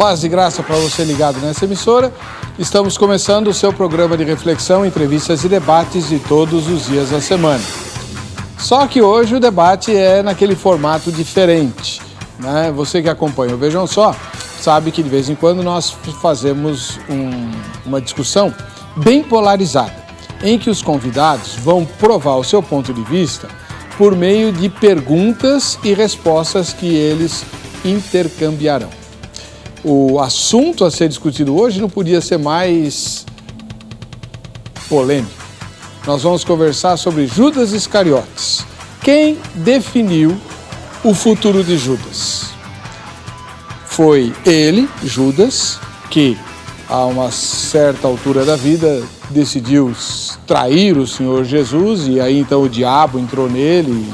Paz e graça para você ligado nessa emissora. Estamos começando o seu programa de reflexão, entrevistas e debates de todos os dias da semana. Só que hoje o debate é naquele formato diferente, né? Você que acompanha o Vejam Só sabe que de vez em quando nós fazemos uma discussão bem polarizada, em que os convidados vão provar o seu ponto de vista por meio de perguntas e respostas que eles intercambiarão. O assunto a ser discutido hoje não podia ser mais polêmico. Nós vamos conversar sobre Judas Iscariotes. Quem definiu o futuro de Judas? Foi ele, Judas, que a uma certa altura da vida decidiu trair o Senhor Jesus, e aí então o diabo entrou nele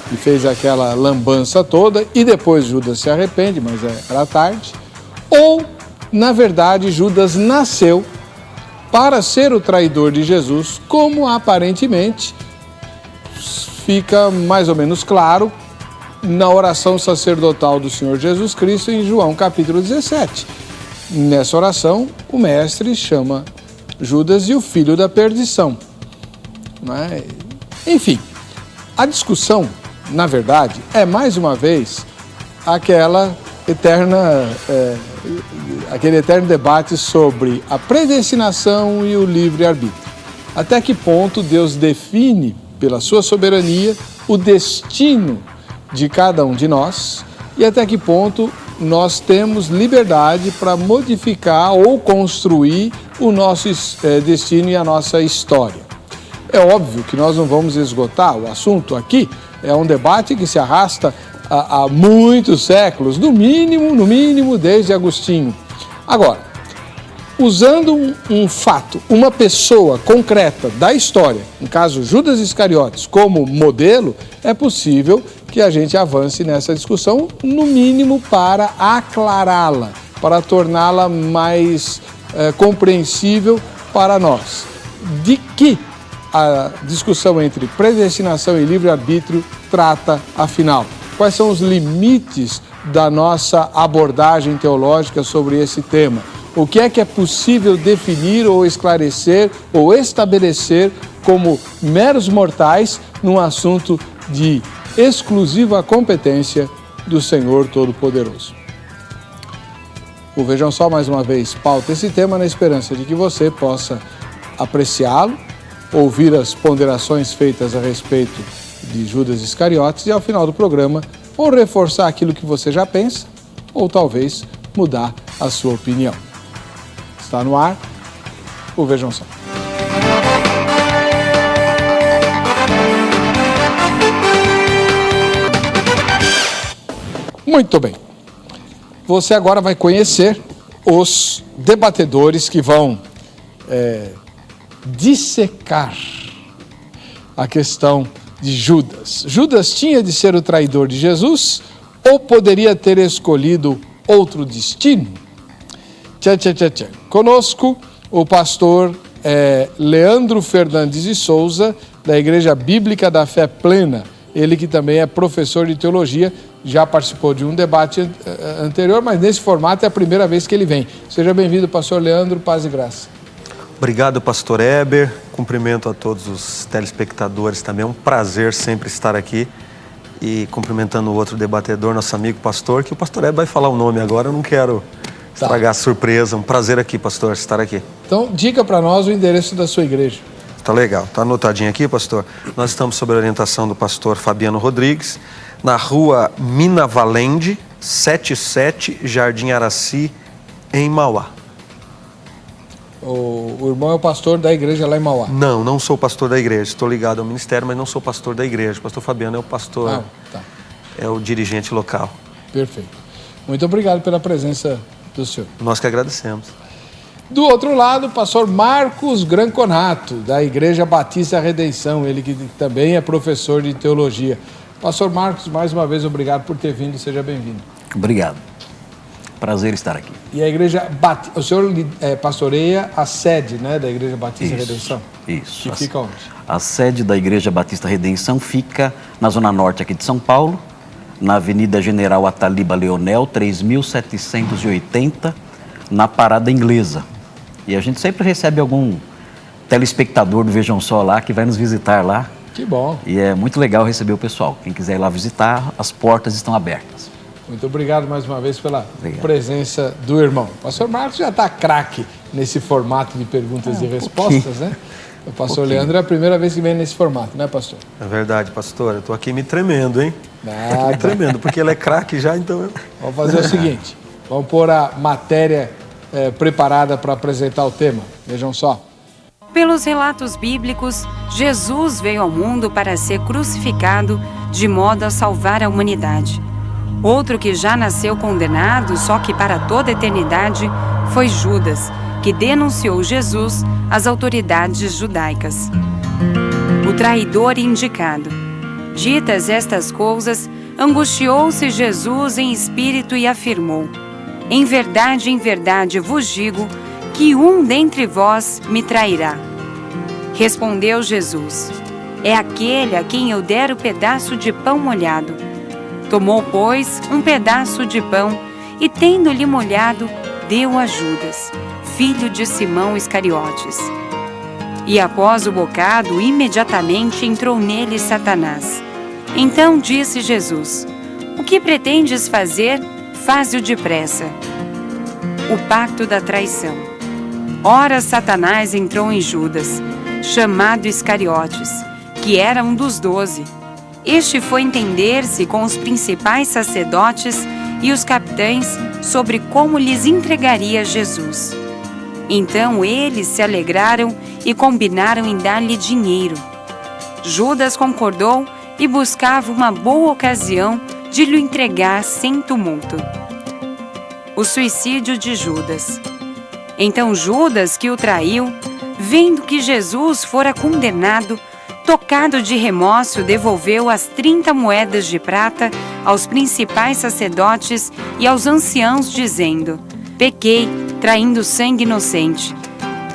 e fez aquela lambança toda, e depois Judas se arrepende, mas era tarde. Ou, na verdade, Judas nasceu para ser o traidor de Jesus, como aparentemente fica mais ou menos claro na oração sacerdotal do Senhor Jesus Cristo em João capítulo 17. Nessa oração, o mestre chama Judas de o filho da perdição. Mas, enfim, a discussão, na verdade, é mais uma vez aquele eterno debate sobre a predestinação e o livre-arbítrio. Até que ponto Deus define, pela sua soberania, o destino de cada um de nós, e até que ponto nós temos liberdade para modificar ou construir o nosso destino e a nossa história. É óbvio que nós não vamos esgotar o assunto aqui, é um debate que se arrasta há muitos séculos, no mínimo desde Agostinho. Agora, usando um fato, uma pessoa concreta da história, no caso Judas Iscariotes, como modelo, é possível que a gente avance nessa discussão, no mínimo para aclará-la, para torná-la mais compreensível para nós. De que a discussão entre predestinação e livre-arbítrio trata, afinal? Quais são os limites da nossa abordagem teológica sobre esse tema? O que é possível definir ou esclarecer ou estabelecer como meros mortais num assunto de exclusiva competência do Senhor Todo-Poderoso? O Vejam Só, mais uma vez, pauta esse tema na esperança de que você possa apreciá-lo, ouvir as ponderações feitas a respeito de Judas Iscariotes e, ao final do programa, ou reforçar aquilo que você já pensa, ou talvez mudar a sua opinião. Está no ar o Vejam Só. Muito bem. Você agora vai conhecer os debatedores que vão dissecar a questão de Judas. Judas tinha de ser o traidor de Jesus ou poderia ter escolhido outro destino? Conosco o pastor Leandro Fernandes de Souza, da Igreja Bíblica da Fé Plena. Ele que também é professor de teologia, já participou de um debate anterior, mas nesse formato é a primeira vez que ele vem. Seja bem-vindo, pastor Leandro, paz e graça. Obrigado, pastor Heber. Cumprimento a todos os telespectadores também. É um prazer sempre estar aqui. E cumprimentando o outro debatedor, nosso amigo pastor, que o pastor Heber vai falar o nome agora, eu não quero estragar a surpresa. Um prazer aqui, pastor, estar aqui. Então, diga para nós o endereço da sua igreja. Tá legal. Tá anotadinho aqui, pastor? Nós estamos sob a orientação do pastor Fabiano Rodrigues, na rua Mina Valende, 77, Jardim Araci, em Mauá. O irmão é o pastor da igreja lá em Mauá? Não sou pastor da igreja. Estou ligado ao ministério, mas não sou pastor da igreja. O pastor Fabiano é o pastor, é o dirigente local. Perfeito. Muito obrigado pela presença do senhor. Nós que agradecemos. Do outro lado, o pastor Marcos Granconato, da Igreja Batista Redenção, ele que também é professor de teologia. Pastor Marcos, mais uma vez, obrigado por ter vindo, seja bem-vindo. Obrigado. Prazer estar aqui. E a Igreja Batista, o senhor pastoreia a sede, né, da Igreja Batista Redenção? Isso. Que fica onde? A sede da Igreja Batista Redenção fica na Zona Norte aqui de São Paulo, na Avenida General Ataliba Leonel, 3780, na Parada Inglesa. E a gente sempre recebe algum telespectador do Vejam Só lá, que vai nos visitar lá. Que bom. E é muito legal receber o pessoal. Quem quiser ir lá visitar, as portas estão abertas. Muito obrigado mais uma vez pela presença do irmão. O pastor Marcos já está craque nesse formato de perguntas e respostas, né? O pastor Leandro é a primeira vez que vem nesse formato, né, pastor? É verdade, pastor. Eu estou aqui me tremendo, hein? Nada. Me tremendo, porque ele é craque já, então... Vamos fazer o seguinte, vamos pôr a matéria preparada para apresentar o tema. Vejam só. Pelos relatos bíblicos, Jesus veio ao mundo para ser crucificado de modo a salvar a humanidade. Outro que já nasceu condenado, só que para toda a eternidade, foi Judas, que denunciou Jesus às autoridades judaicas. O traidor indicado. Ditas estas coisas, angustiou-se Jesus em espírito e afirmou: em verdade vos digo que um dentre vós me trairá. Respondeu Jesus: é aquele a quem eu der o pedaço de pão molhado. Tomou, pois, um pedaço de pão e, tendo-lhe molhado, deu a Judas, filho de Simão Iscariotes. E após o bocado, imediatamente entrou nele Satanás. Então disse Jesus: o que pretendes fazer, faze-o depressa. O pacto da traição. Ora, Satanás entrou em Judas, chamado Iscariotes, que era um dos 12. Este foi entender-se com os principais sacerdotes e os capitães sobre como lhes entregaria Jesus. Então eles se alegraram e combinaram em dar-lhe dinheiro. Judas concordou e buscava uma boa ocasião de lhe entregar sem tumulto. O suicídio de Judas. Então Judas, que o traiu, vendo que Jesus fora condenado, tocado de remorso, devolveu as 30 moedas de prata aos principais sacerdotes e aos anciãos, dizendo: pequei, traindo sangue inocente.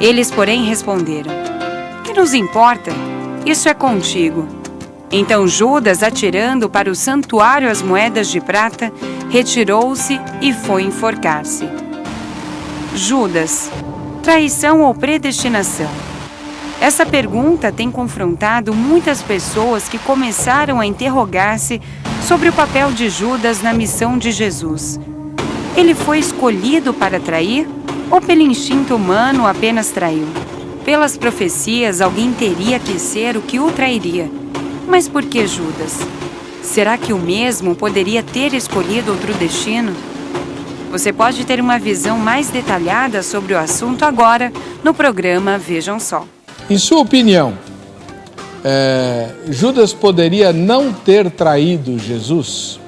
Eles, porém, responderam: que nos importa? Isso é contigo. Então Judas, atirando para o santuário as moedas de prata, retirou-se e foi enforcar-se. Judas, traição ou predestinação? Essa pergunta tem confrontado muitas pessoas que começaram a interrogar-se sobre o papel de Judas na missão de Jesus. Ele foi escolhido para trair ou pelo instinto humano apenas traiu? Pelas profecias, alguém teria que ser o que o trairia. Mas por que Judas? Será que o mesmo poderia ter escolhido outro destino? Você pode ter uma visão mais detalhada sobre o assunto agora no programa Vejam Só. Em sua opinião, Judas poderia não ter traído Jesus?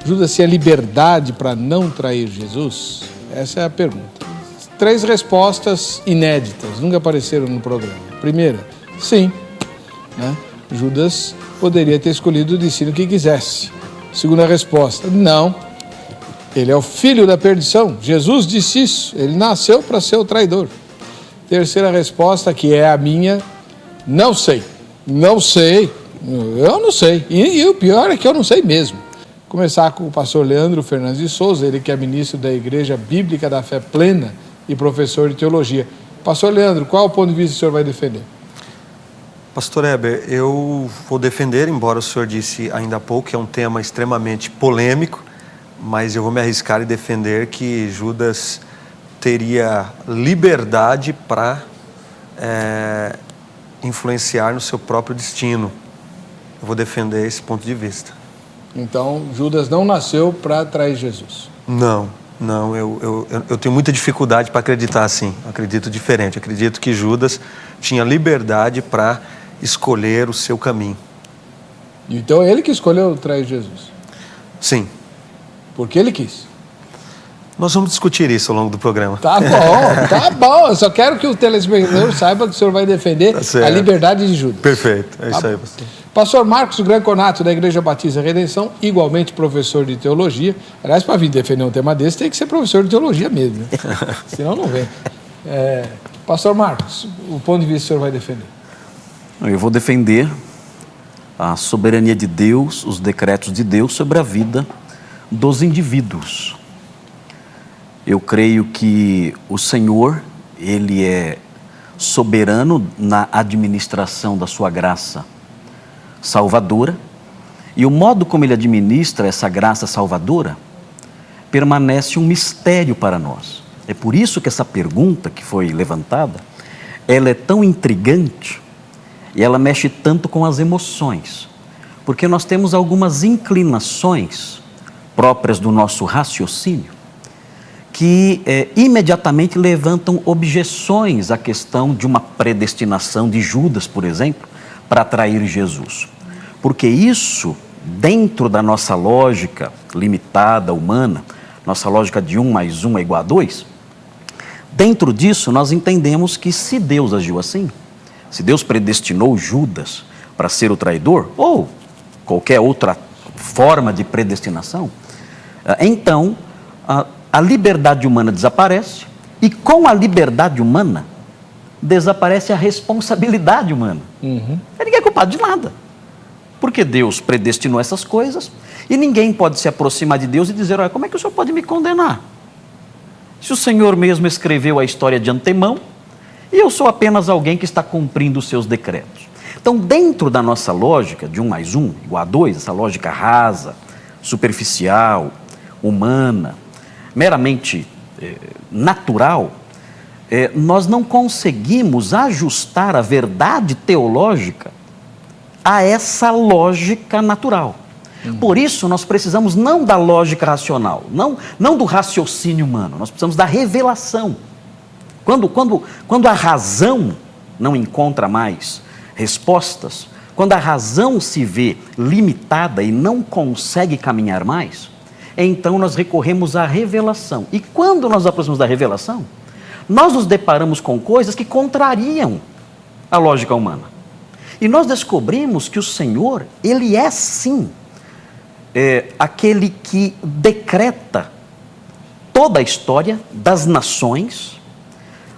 Judas tinha liberdade para não trair Jesus? Essa é a pergunta. 3 respostas inéditas, nunca apareceram no programa. Primeira, sim, né? Judas poderia ter escolhido o destino que quisesse. Segunda resposta, não. Ele é o filho da perdição. Jesus disse isso. Ele nasceu para ser o traidor. Terceira resposta, que é a minha, não sei. Não sei. Eu não sei. E o pior é que eu não sei mesmo. Começar com o pastor Leandro Fernandes de Souza, ele que é ministro da Igreja Bíblica da Fé Plena e professor de teologia. Pastor Leandro, qual é o ponto de vista que o senhor vai defender? Pastor Heber, eu vou defender, embora o senhor disse ainda há pouco que é um tema extremamente polêmico, mas eu vou me arriscar e defender que Judas teria liberdade para influenciar no seu próprio destino. Eu vou defender esse ponto de vista. Então, Judas não nasceu para trair Jesus? Não, eu tenho muita dificuldade para acreditar assim. Eu acredito diferente. Eu acredito que Judas tinha liberdade para escolher o seu caminho. Então, ele que escolheu trair Jesus? Sim. Porque ele quis? Nós vamos discutir isso ao longo do programa. Tá bom. Eu só quero que o telespectador saiba que o senhor vai defender a liberdade de Judas. Perfeito, é isso aí, pastor. Pastor Marcos Granconato, da Igreja Batista Redenção, igualmente professor de teologia. Aliás, para vir defender um tema desse, tem que ser professor de teologia mesmo, né? Senão não vem. Pastor Marcos, o ponto de vista que o senhor vai defender? Eu vou defender a soberania de Deus, os decretos de Deus sobre a vida dos indivíduos. Eu creio que o Senhor, Ele é soberano na administração da sua graça salvadora, e o modo como Ele administra essa graça salvadora permanece um mistério para nós. É por isso que essa pergunta que foi levantada, ela é tão intrigante e ela mexe tanto com as emoções, porque nós temos algumas inclinações próprias do nosso raciocínio que imediatamente levantam objeções à questão de uma predestinação de Judas, por exemplo, para atrair Jesus. Porque isso, dentro da nossa lógica limitada, humana, nossa lógica de 1 mais 1 é igual a 2, dentro disso nós entendemos que se Deus agiu assim, se Deus predestinou Judas para ser o traidor, ou qualquer outra forma de predestinação, então a liberdade humana desaparece, e com a liberdade humana desaparece a responsabilidade humana. Ninguém é culpado de nada, porque Deus predestinou essas coisas, e ninguém pode se aproximar de Deus e dizer: olha, como é que o Senhor pode me condenar? Se o Senhor mesmo escreveu a história de antemão, e eu sou apenas alguém que está cumprindo os seus decretos. Então, dentro da nossa lógica de 1 mais 1 igual a 2, essa lógica rasa, superficial, humana, meramente natural, nós não conseguimos ajustar a verdade teológica a essa lógica natural. Por isso, nós precisamos não da lógica racional, não do raciocínio humano, nós precisamos da revelação. Quando a razão não encontra mais respostas, quando a razão se vê limitada e não consegue caminhar mais, então nós recorremos à revelação. E quando nós nos aproximamos da revelação, nós nos deparamos com coisas que contrariam a lógica humana. E nós descobrimos que o Senhor, Ele é sim aquele que decreta toda a história das nações,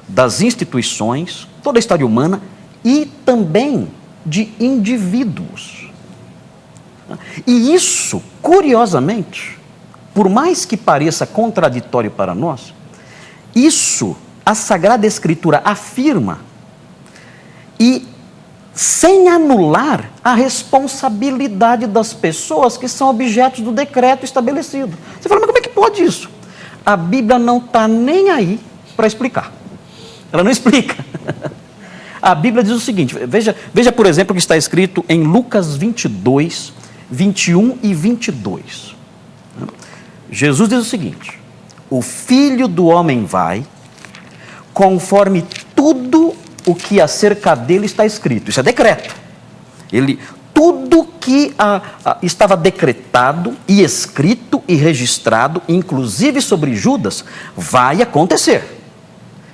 das instituições, toda a história humana e também de indivíduos. E isso, curiosamente, por mais que pareça contraditório para nós, isso a Sagrada Escritura afirma, e sem anular a responsabilidade das pessoas que são objetos do decreto estabelecido. Você fala, mas como é que pode isso? A Bíblia não está nem aí para explicar. Ela não explica. A Bíblia diz o seguinte, veja por exemplo o que está escrito em Lucas 22, 21 e 22. Jesus diz o seguinte: o Filho do Homem vai, conforme tudo o que acerca dele está escrito. Isso é decreto. Tudo que estava decretado e escrito e registrado, inclusive sobre Judas, vai acontecer.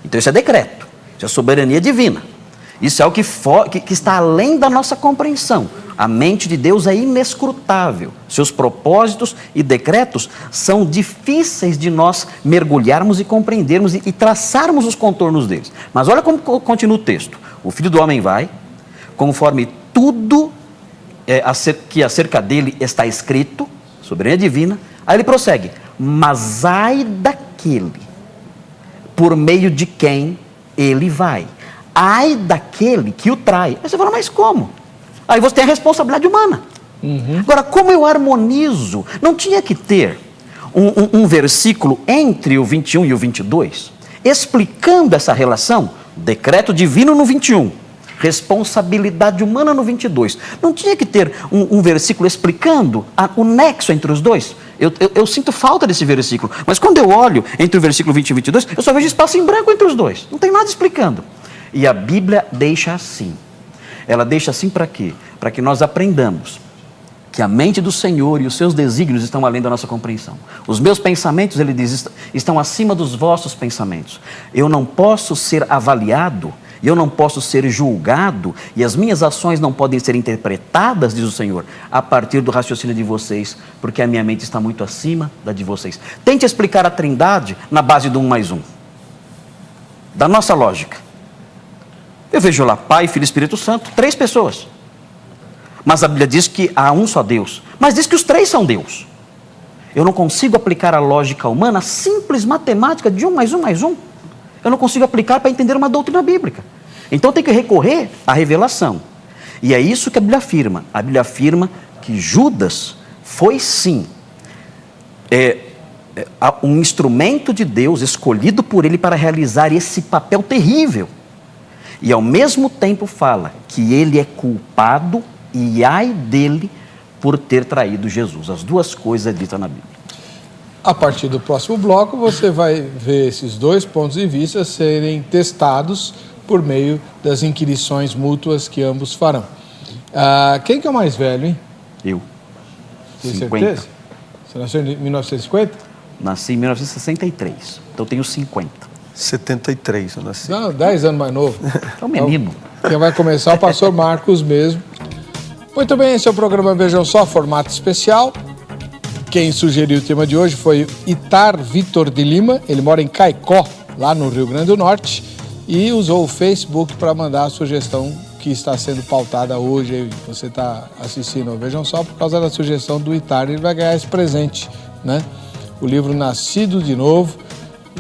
Então isso é decreto, isso é soberania divina. Isso é o que está além da nossa compreensão. A mente de Deus é inescrutável. Seus propósitos e decretos são difíceis de nós mergulharmos e compreendermos e traçarmos os contornos deles. Mas olha como continua o texto. O Filho do Homem vai, conforme tudo que acerca dele está escrito, soberania divina. Aí ele prossegue: mas ai daquele por meio de quem ele vai. Ai daquele que o trai. Aí você fala, mas como? Aí você tem a responsabilidade humana. Agora, como eu harmonizo? Não tinha que ter um versículo entre o 21 e o 22, explicando essa relação? Decreto divino no 21, responsabilidade humana no 22. Não tinha que ter um versículo explicando o nexo entre os dois? Eu sinto falta desse versículo, mas quando eu olho entre o versículo 20 e 22, eu só vejo espaço em branco entre os dois. Não tem nada explicando. E a Bíblia deixa assim. Ela deixa assim para quê? Para que nós aprendamos que a mente do Senhor e os seus desígnios estão além da nossa compreensão. Os meus pensamentos, ele diz, estão acima dos vossos pensamentos. Eu não posso ser avaliado, eu não posso ser julgado, e as minhas ações não podem ser interpretadas, diz o Senhor, a partir do raciocínio de vocês, porque a minha mente está muito acima da de vocês. Tente explicar a Trindade na base do 1 mais 1. Da nossa lógica. Eu vejo lá Pai, Filho e Espírito Santo, 3 pessoas. Mas a Bíblia diz que há um só Deus. Mas diz que os três são Deus. Eu não consigo aplicar a lógica humana, a simples matemática de 1 mais 1 mais 1. Eu não consigo aplicar para entender uma doutrina bíblica. Então tem que recorrer à revelação. E é isso que a Bíblia afirma. A Bíblia afirma que Judas foi sim um instrumento de Deus escolhido por ele para realizar esse papel terrível. E ao mesmo tempo fala que ele é culpado e ai dele por ter traído Jesus. As duas coisas é dita na Bíblia. A partir do próximo bloco, você vai ver esses dois pontos de vista serem testados por meio das inquirições mútuas que ambos farão. Quem que é o mais velho, hein? Eu. Tem 50. certeza? Você nasceu em 1950? Nasci em 1963, então tenho 50. 73 eu nasci. Não, 10 anos mais novo. É um menino. Quem vai começar é o pastor Marcos mesmo. Muito bem, esse é o programa Vejam Só, formato especial. Quem sugeriu o tema de hoje foi Itar Vitor de Lima. Ele mora em Caicó, lá no Rio Grande do Norte, e usou o Facebook para mandar a sugestão que está sendo pautada hoje. Você está assistindo ao Vejam Só por causa da sugestão do Itar. Ele vai ganhar esse presente, né? O livro Nascido de Novo,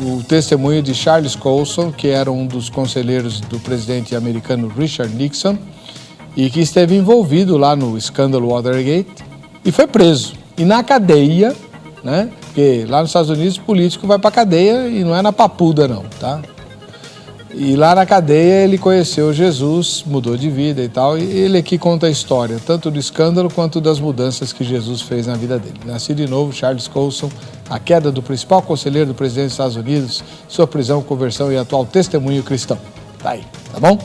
o testemunho de Charles Colson, que era um dos conselheiros do presidente americano Richard Nixon e que esteve envolvido lá no escândalo Watergate e foi preso. E na cadeia, né? Porque lá nos Estados Unidos o político vai para cadeia e não é na papuda não, tá? E lá na cadeia ele conheceu Jesus, mudou de vida e tal, e ele aqui conta a história, tanto do escândalo quanto das mudanças que Jesus fez na vida dele. Nascido de novo, Charles Colson, a queda do principal conselheiro do presidente dos Estados Unidos, sua prisão, conversão e atual testemunho cristão. Tá aí, tá bom?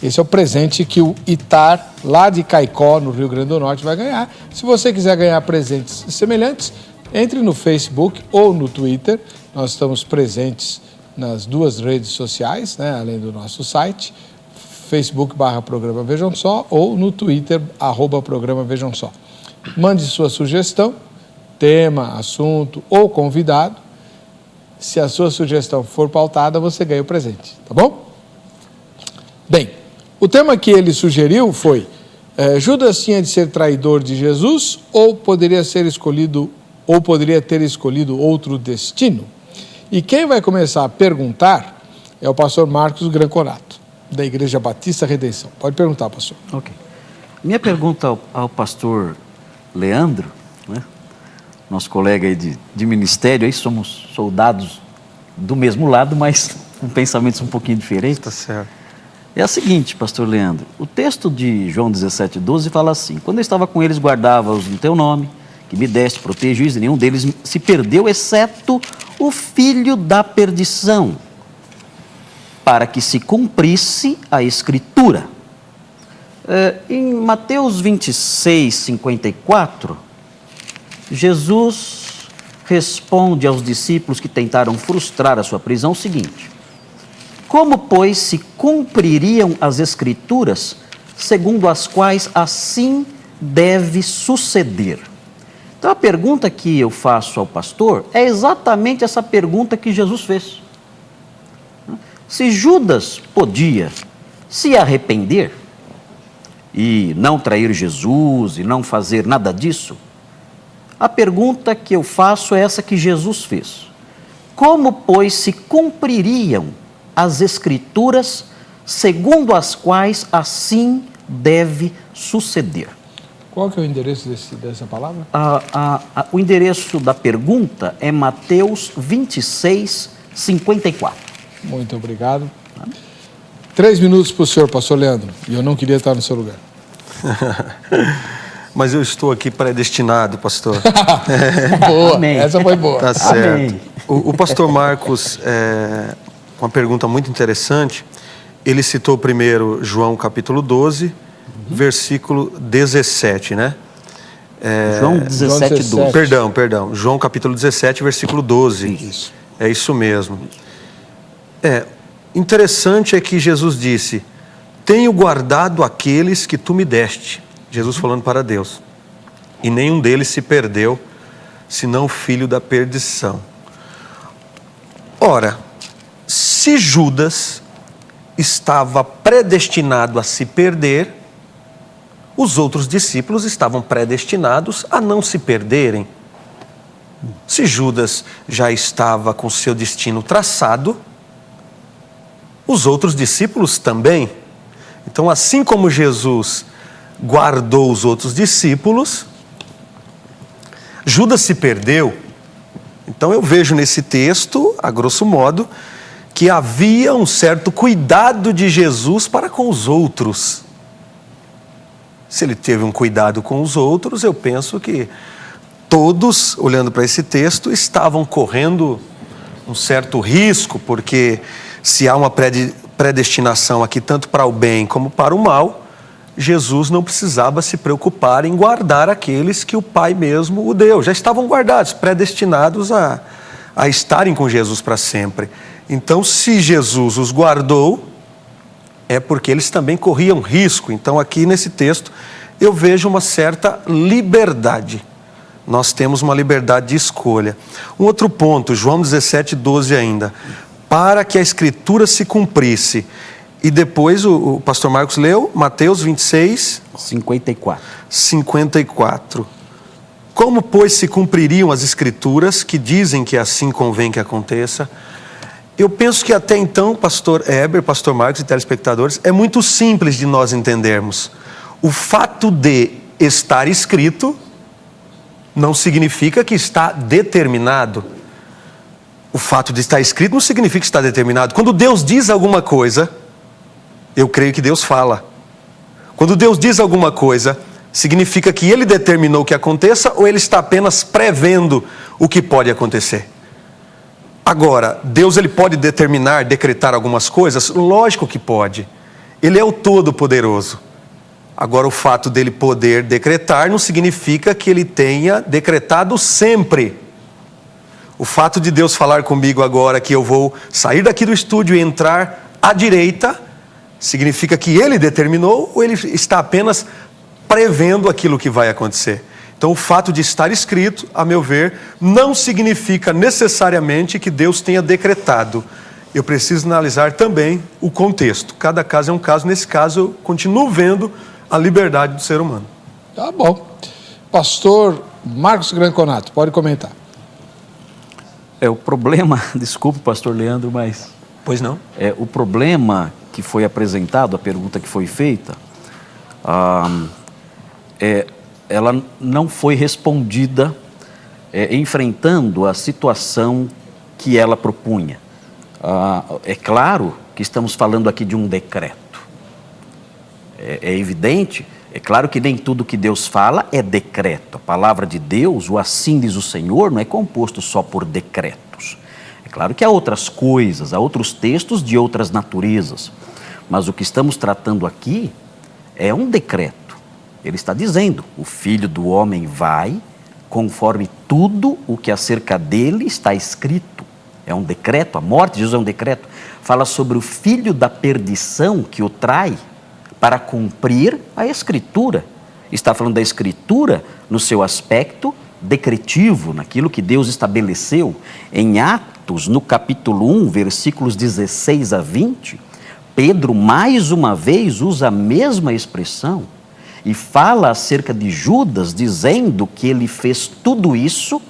Esse é o presente que o Itar, lá de Caicó, no Rio Grande do Norte, vai ganhar. Se você quiser ganhar presentes semelhantes, entre no Facebook ou no Twitter. Nós estamos presentes nas duas redes sociais, né, além do nosso site, Facebook/Programa Vejam Só ou no Twitter, @Programa Vejam Só. Mande sua sugestão, tema, assunto ou convidado. Se a sua sugestão for pautada, você ganha o presente, tá bom? Bem, o tema que ele sugeriu foi: Judas tinha de ser traidor de Jesus ou poderia ter escolhido outro destino? E quem vai começar a perguntar é o pastor Marcos Granconato, da Igreja Batista Redenção. Pode perguntar, pastor. Ok. Minha pergunta ao pastor Leandro, né? Nosso colega aí de ministério, aí somos soldados do mesmo lado, mas com pensamentos um pouquinho diferentes. Tá certo. É a seguinte, pastor Leandro, o texto de João 17:12 fala assim: quando eu estava com eles, guardava-os no teu nome, que me deste, protege-os, e nenhum deles se perdeu, exceto o filho da perdição, para que se cumprisse a Escritura. Em Mateus 26:54, Jesus responde aos discípulos que tentaram frustrar a sua prisão o seguinte: como, pois, se cumpririam as Escrituras, segundo as quais assim deve suceder? Então, a pergunta que eu faço ao pastor é exatamente essa pergunta que Jesus fez. Se Judas podia se arrepender e não trair Jesus e não fazer nada disso, a pergunta que eu faço é essa que Jesus fez: como, pois, se cumpririam as Escrituras segundo as quais assim deve suceder? Qual que é o endereço dessa palavra? O endereço da pergunta é Mateus 26:54. Muito obrigado. 3 minutos para o senhor, pastor Leandro. E eu não queria estar no seu lugar. Mas eu estou aqui predestinado, pastor. Boa, Amém. essa foi boa. Tá certo. Amém. O pastor Marcos, uma pergunta muito interessante, ele citou primeiro João capítulo 12, versículo 17, né? João 17:12. Perdão. João capítulo 17, versículo 12. Isso. É isso mesmo. Interessante é que Jesus disse: tenho guardado aqueles que tu me deste. Jesus falando para Deus. E nenhum deles se perdeu, senão o filho da perdição. Ora, se Judas estava predestinado a se perder, os outros discípulos estavam predestinados a não se perderem. Se Judas já estava com seu destino traçado, os outros discípulos também. Então, assim como Jesus guardou os outros discípulos, Judas se perdeu. Então eu vejo nesse texto, a grosso modo, que havia um certo cuidado de Jesus para com os outros. Se ele teve um cuidado com os outros, eu penso que todos, olhando para esse texto, estavam correndo um certo risco, porque se há uma predestinação aqui tanto para o bem como para o mal, Jesus não precisava se preocupar em guardar aqueles que o Pai mesmo o deu. Já estavam guardados, predestinados a estarem com Jesus para sempre. Então, se Jesus os guardou, é porque eles também corriam risco. Então, aqui nesse texto, eu vejo uma certa liberdade. Nós temos uma liberdade de escolha. Um outro ponto, João 17:12 ainda. Para que a Escritura se cumprisse. E depois o pastor Marcos leu Mateus 56:54. Como, pois, se cumpririam as Escrituras que dizem que assim convém que aconteça? Eu penso que até então, pastor Heber, pastor Marcos e telespectadores, é muito simples de nós entendermos. O fato de estar escrito não significa que está determinado. O fato de estar escrito não significa que está determinado. Quando Deus diz alguma coisa, eu creio que Deus fala. Quando Deus diz alguma coisa, significa que Ele determinou que aconteça ou Ele está apenas prevendo o que pode acontecer. Agora, Deus ele pode determinar, decretar algumas coisas? Lógico que pode. Ele é o Todo-Poderoso. Agora, o fato dele poder decretar não significa que ele tenha decretado sempre. O fato de Deus falar comigo agora que eu vou sair daqui do estúdio e entrar à direita, significa que ele determinou ou ele está apenas prevendo aquilo que vai acontecer? Então, o fato de estar escrito, a meu ver, não significa necessariamente que Deus tenha decretado. Eu preciso analisar também o contexto. Cada caso é um caso. Nesse caso, eu continuo vendo a liberdade do ser humano. Tá bom. Pastor Marcos Granconato, pode comentar. O problema, desculpe, pastor Leandro, mas... Pois não? O problema que foi apresentado, a pergunta que foi feita, ela não foi respondida enfrentando a situação que ela propunha. É claro que estamos falando aqui de um decreto. É evidente, é claro que nem tudo que Deus fala é decreto. A palavra de Deus, o assim diz o Senhor, não é composto só por decretos. É claro que há outras coisas, há outros textos de outras naturezas. Mas o que estamos tratando aqui é um decreto. Ele está dizendo, o Filho do Homem vai conforme tudo o que acerca dele está escrito. É um decreto, a morte de Jesus é um decreto. Fala sobre o filho da perdição que o trai para cumprir a Escritura. Está falando da Escritura no seu aspecto decretivo, naquilo que Deus estabeleceu. Em Atos, no capítulo 1, versículos 16 a 20, Pedro mais uma vez usa a mesma expressão e fala acerca de Judas, dizendo que ele fez tudo isso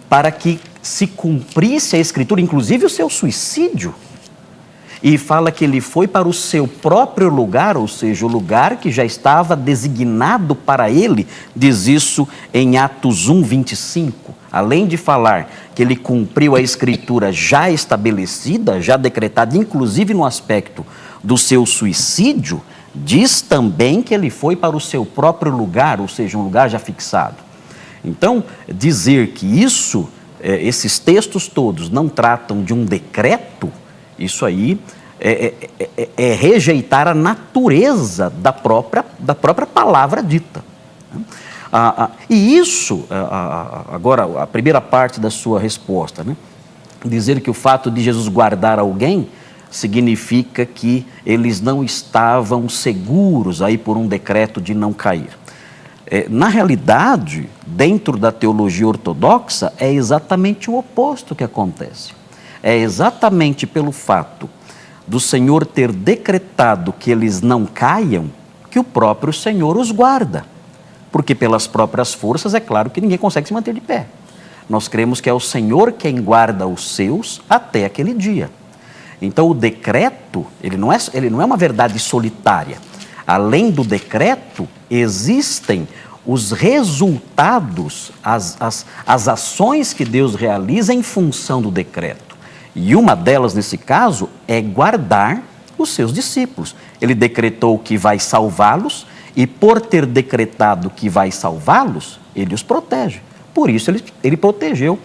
para que se cumprisse a Escritura, inclusive o seu suicídio. E fala que ele foi para o seu próprio lugar, ou seja, o lugar que já estava designado para ele, diz isso em Atos 1, 25. Além de falar que ele cumpriu a Escritura já estabelecida, já decretada, inclusive no aspecto do seu suicídio, diz também que ele foi para o seu próprio lugar, ou seja, um lugar já fixado. Então, dizer que isso, esses textos todos não tratam de um decreto, isso aí é rejeitar a natureza da própria palavra dita. E isso, agora, a primeira parte da sua resposta, né? Dizer que o fato de Jesus guardar alguém significa que eles não estavam seguros aí por um decreto de não cair. Na realidade, dentro da teologia ortodoxa, é exatamente o oposto que acontece. É exatamente pelo fato do Senhor ter decretado que eles não caiam, que o próprio Senhor os guarda. Porque pelas próprias forças, é claro que ninguém consegue se manter de pé. Nós cremos que é o Senhor quem guarda os seus até aquele dia. Então o decreto, ele não é uma verdade solitária. Além do decreto, existem os resultados, as ações que Deus realiza em função do decreto. E uma delas, nesse caso, é guardar os seus discípulos. Ele decretou que vai salvá-los e, por ter decretado que vai salvá-los, ele os protege. Por isso, ele protegeu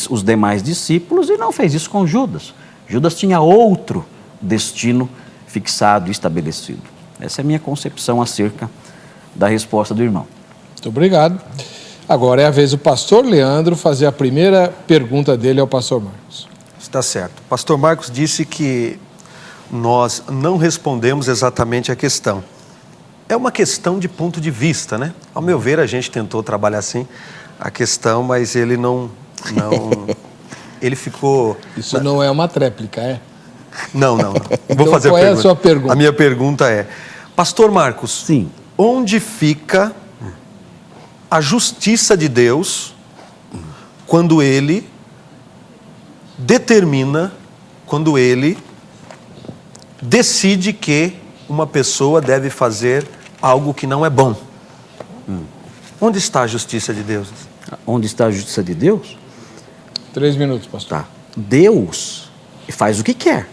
os demais discípulos e não fez isso com Judas. Judas tinha outro destino fixado e estabelecido. Essa é a minha concepção acerca da resposta do irmão. Muito obrigado. Agora é a vez do pastor Leandro fazer a primeira pergunta dele ao pastor Marcos. Está certo. O pastor Marcos disse que nós não respondemos exatamente a questão. É uma questão de ponto de vista, né? Ao meu ver, a gente tentou trabalhar assim a questão, mas ele não ele ficou... Isso não é uma tréplica, é? Não. Então, fazer qual é a sua pergunta? A minha pergunta é, pastor Marcos, sim, onde fica a justiça de Deus quando ele determina, quando ele decide que uma pessoa deve fazer algo que não é bom? Onde está a justiça de Deus? Onde está a justiça de Deus? 3 minutos, pastor. Tá. Deus faz o que quer.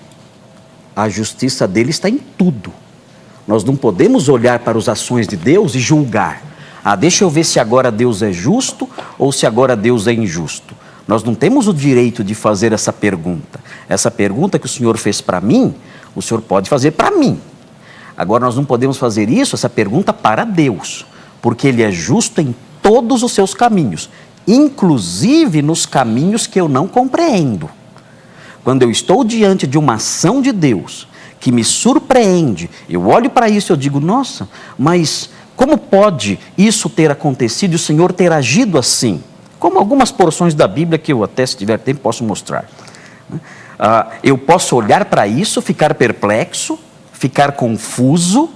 A justiça dele está em tudo. Nós não podemos olhar para as ações de Deus e julgar. Deixa eu ver se agora Deus é justo ou se agora Deus é injusto. Nós não temos o direito de fazer essa pergunta. Essa pergunta que o Senhor fez para mim, o Senhor pode fazer para mim. Agora nós não podemos fazer essa pergunta para Deus, porque Ele é justo em todos os seus caminhos, inclusive nos caminhos que eu não compreendo. Quando eu estou diante de uma ação de Deus que me surpreende, eu olho para isso e eu digo, nossa, mas como pode isso ter acontecido e o Senhor ter agido assim? Como algumas porções da Bíblia que eu até, se tiver tempo, posso mostrar. Eu posso olhar para isso, ficar perplexo, ficar confuso,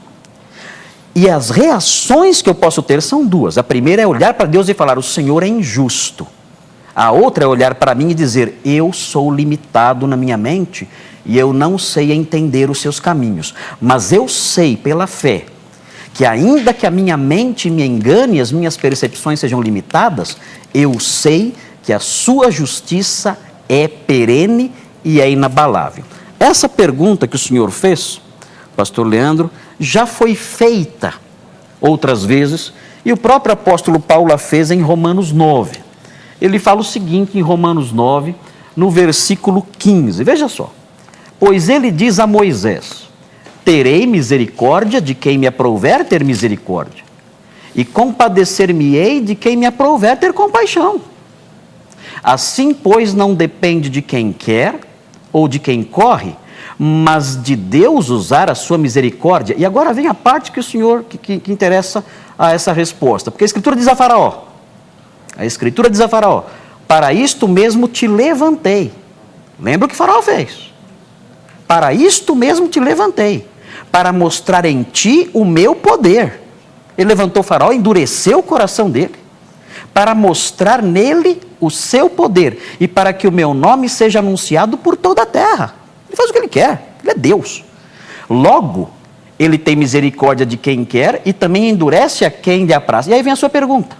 e as reações que eu posso ter são duas. A primeira é olhar para Deus e falar, o Senhor é injusto. A outra é olhar para mim e dizer, eu sou limitado na minha mente e eu não sei entender os seus caminhos. Mas eu sei pela fé que ainda que a minha mente me engane e as minhas percepções sejam limitadas, eu sei que a sua justiça é perene e é inabalável. Essa pergunta que o senhor fez, pastor Leandro, já foi feita outras vezes e o próprio apóstolo Paulo a fez em Romanos 9. Ele fala o seguinte em Romanos 9, no versículo 15, veja só. Pois ele diz a Moisés, terei misericórdia de quem me aprouver ter misericórdia, e compadecer-me-ei de quem me aprouver ter compaixão. Assim, pois, não depende de quem quer ou de quem corre, mas de Deus usar a sua misericórdia. E agora vem a parte que o Senhor, que interessa a essa resposta, porque a Escritura diz a Faraó, para isto mesmo te levantei. Lembra o que Faraó fez? Para isto mesmo te levantei, para mostrar em ti o meu poder. Ele levantou Faraó, endureceu o coração dele, para mostrar nele o seu poder e para que o meu nome seja anunciado por toda a terra. Ele faz o que ele quer, ele é Deus. Logo, ele tem misericórdia de quem quer e também endurece a quem lhe apraz. E aí vem a sua pergunta.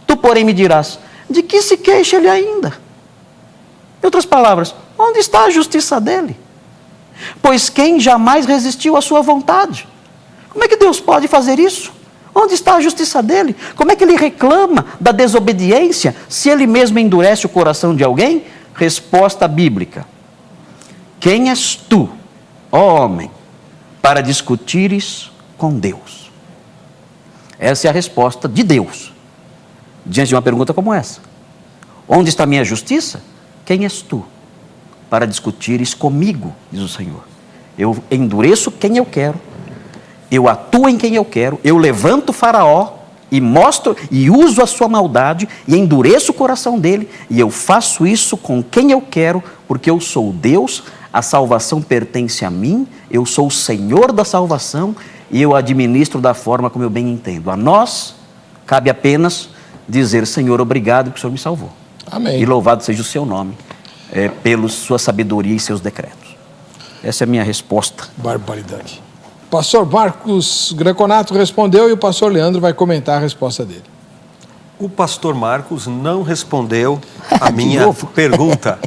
Tu, porém, me dirás, de que se queixa ele ainda? Em outras palavras, onde está a justiça dele? Pois quem jamais resistiu à sua vontade? Como é que Deus pode fazer isso? Onde está a justiça dele? Como é que ele reclama da desobediência se ele mesmo endurece o coração de alguém? Resposta bíblica. Quem és tu, ó homem, para discutires com Deus? Essa é a resposta de Deus, diante de uma pergunta como essa. Onde está a minha justiça? Quem és tu, para discutires comigo, diz o Senhor. Eu endureço quem eu quero, eu atuo em quem eu quero, eu levanto Faraó e mostro e uso a sua maldade e endureço o coração dele e eu faço isso com quem eu quero, porque eu sou Deus, a salvação pertence a mim, eu sou o Senhor da salvação e eu administro da forma como eu bem entendo. A nós cabe apenas dizer: Senhor, obrigado que o Senhor me salvou. Amém. E louvado seja o seu nome, pela sua sabedoria e seus decretos. Essa é a minha resposta. Barbaridade. Pastor Marcos Greconato respondeu e o pastor Leandro vai comentar a resposta dele. O pastor Marcos não respondeu a De minha novo? pergunta.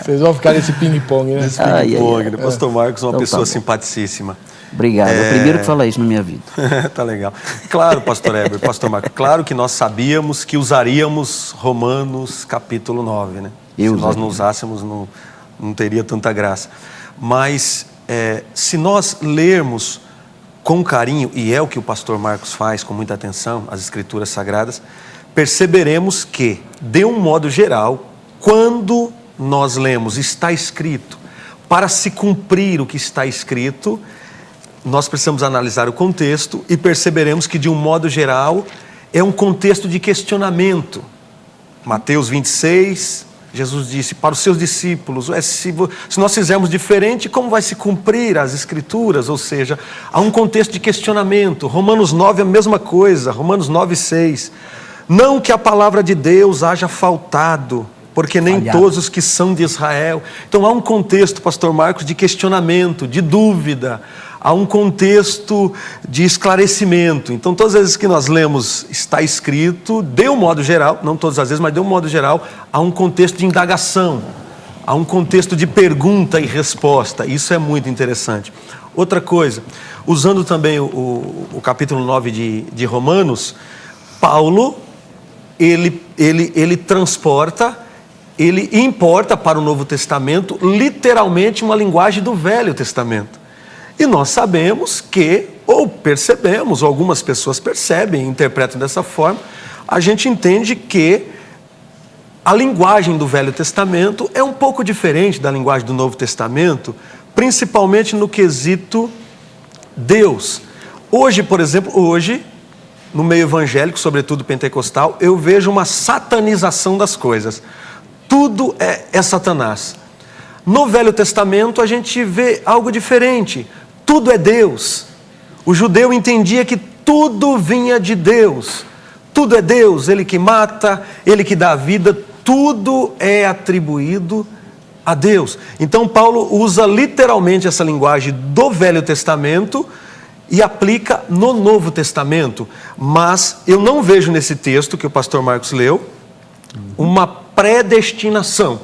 Vocês vão ficar nesse ping-pong, né? Esse ping-pong, né? ai. Pastor Marcos é uma Então, pessoa tá bom. simpaticíssima. Obrigado. É o primeiro que fala isso na minha vida. Tá legal. Claro, pastor Heber, pastor Marcos, claro que nós sabíamos que usaríamos Romanos capítulo 9, né? Se nós não usássemos, não teria tanta graça. Mas se nós lermos com carinho, e é o que o pastor Marcos faz com muita atenção, as escrituras sagradas, perceberemos que, de um modo geral, quando nós lemos está escrito, para se cumprir o que está escrito, nós precisamos analisar o contexto e perceberemos que, de um modo geral, é um contexto de questionamento. Mateus 26, Jesus disse para os seus discípulos: se nós fizermos diferente, como vai se cumprir as Escrituras? Ou seja, há um contexto de questionamento. Romanos 9 é a mesma coisa, Romanos 9, 6. Não que a palavra de Deus haja faltado, porque nem todos os que são de Israel. Então há um contexto, pastor Marcos, de questionamento, de dúvida. Há um contexto de esclarecimento. Então, todas as vezes que nós lemos está escrito, de um modo geral, não todas as vezes, mas de um modo geral, há um contexto de indagação, há um contexto de pergunta e resposta. Isso é muito interessante. Outra coisa, usando também o capítulo 9 de Romanos, Paulo, ele transporta, ele importa para o Novo Testamento, literalmente uma linguagem do Velho Testamento. E nós sabemos que, ou percebemos, ou algumas pessoas percebem e interpretam dessa forma, a gente entende que a linguagem do Velho Testamento é um pouco diferente da linguagem do Novo Testamento, principalmente no quesito Deus. Hoje, por exemplo, no meio evangélico, sobretudo pentecostal, eu vejo uma satanização das coisas. Tudo é Satanás. No Velho Testamento, a gente vê algo diferente. Tudo é Deus. O judeu entendia que tudo vinha de Deus. Tudo é Deus, Ele que mata, Ele que dá a vida, tudo é atribuído a Deus. Então Paulo usa literalmente essa linguagem do Velho Testamento e aplica no Novo Testamento. Mas eu não vejo nesse texto que o pastor Marcos leu uma predestinação.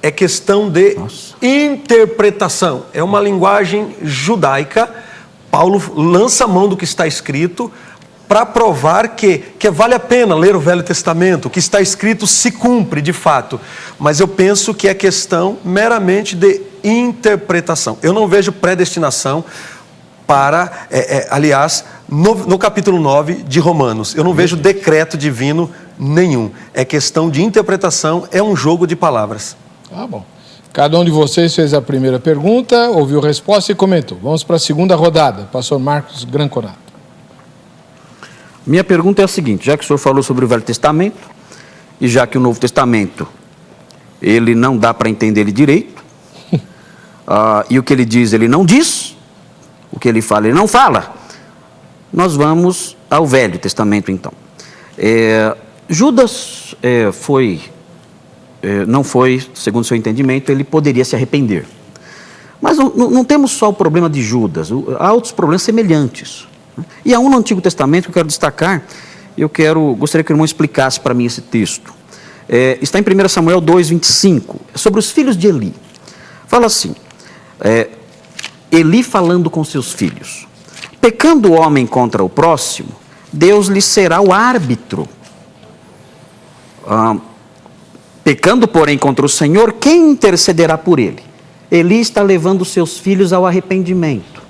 É questão de interpretação. É uma linguagem judaica. Paulo lança a mão do que está escrito para provar que vale a pena ler o Velho Testamento. O que está escrito se cumpre de fato. Mas eu penso que é questão meramente de interpretação. Eu não vejo predestinação para, aliás, no capítulo 9 de Romanos. Eu não vejo decreto divino nenhum. É questão de interpretação, é um jogo de palavras. Tá bom. Cada um de vocês fez a primeira pergunta, ouviu a resposta e comentou. Vamos para a segunda rodada. Pastor Marcos Greconato. Minha pergunta é a seguinte: já que o senhor falou sobre o Velho Testamento, e já que o Novo Testamento, ele não dá para entender ele direito, e o que ele diz, ele não diz, o que ele fala, ele não fala, nós vamos ao Velho Testamento, então. Judas não foi, segundo o seu entendimento, ele poderia se arrepender. Mas não temos só o problema de Judas, há outros problemas semelhantes. E há um no Antigo Testamento que eu quero destacar, gostaria que o irmão explicasse para mim esse texto. Está em 1 Samuel 2:25, sobre os filhos de Eli. Fala assim, Eli falando com seus filhos: pecando o homem contra o próximo, Deus lhe será o árbitro. Pecando, porém, contra o Senhor, quem intercederá por ele? Eli está levando seus filhos ao arrependimento,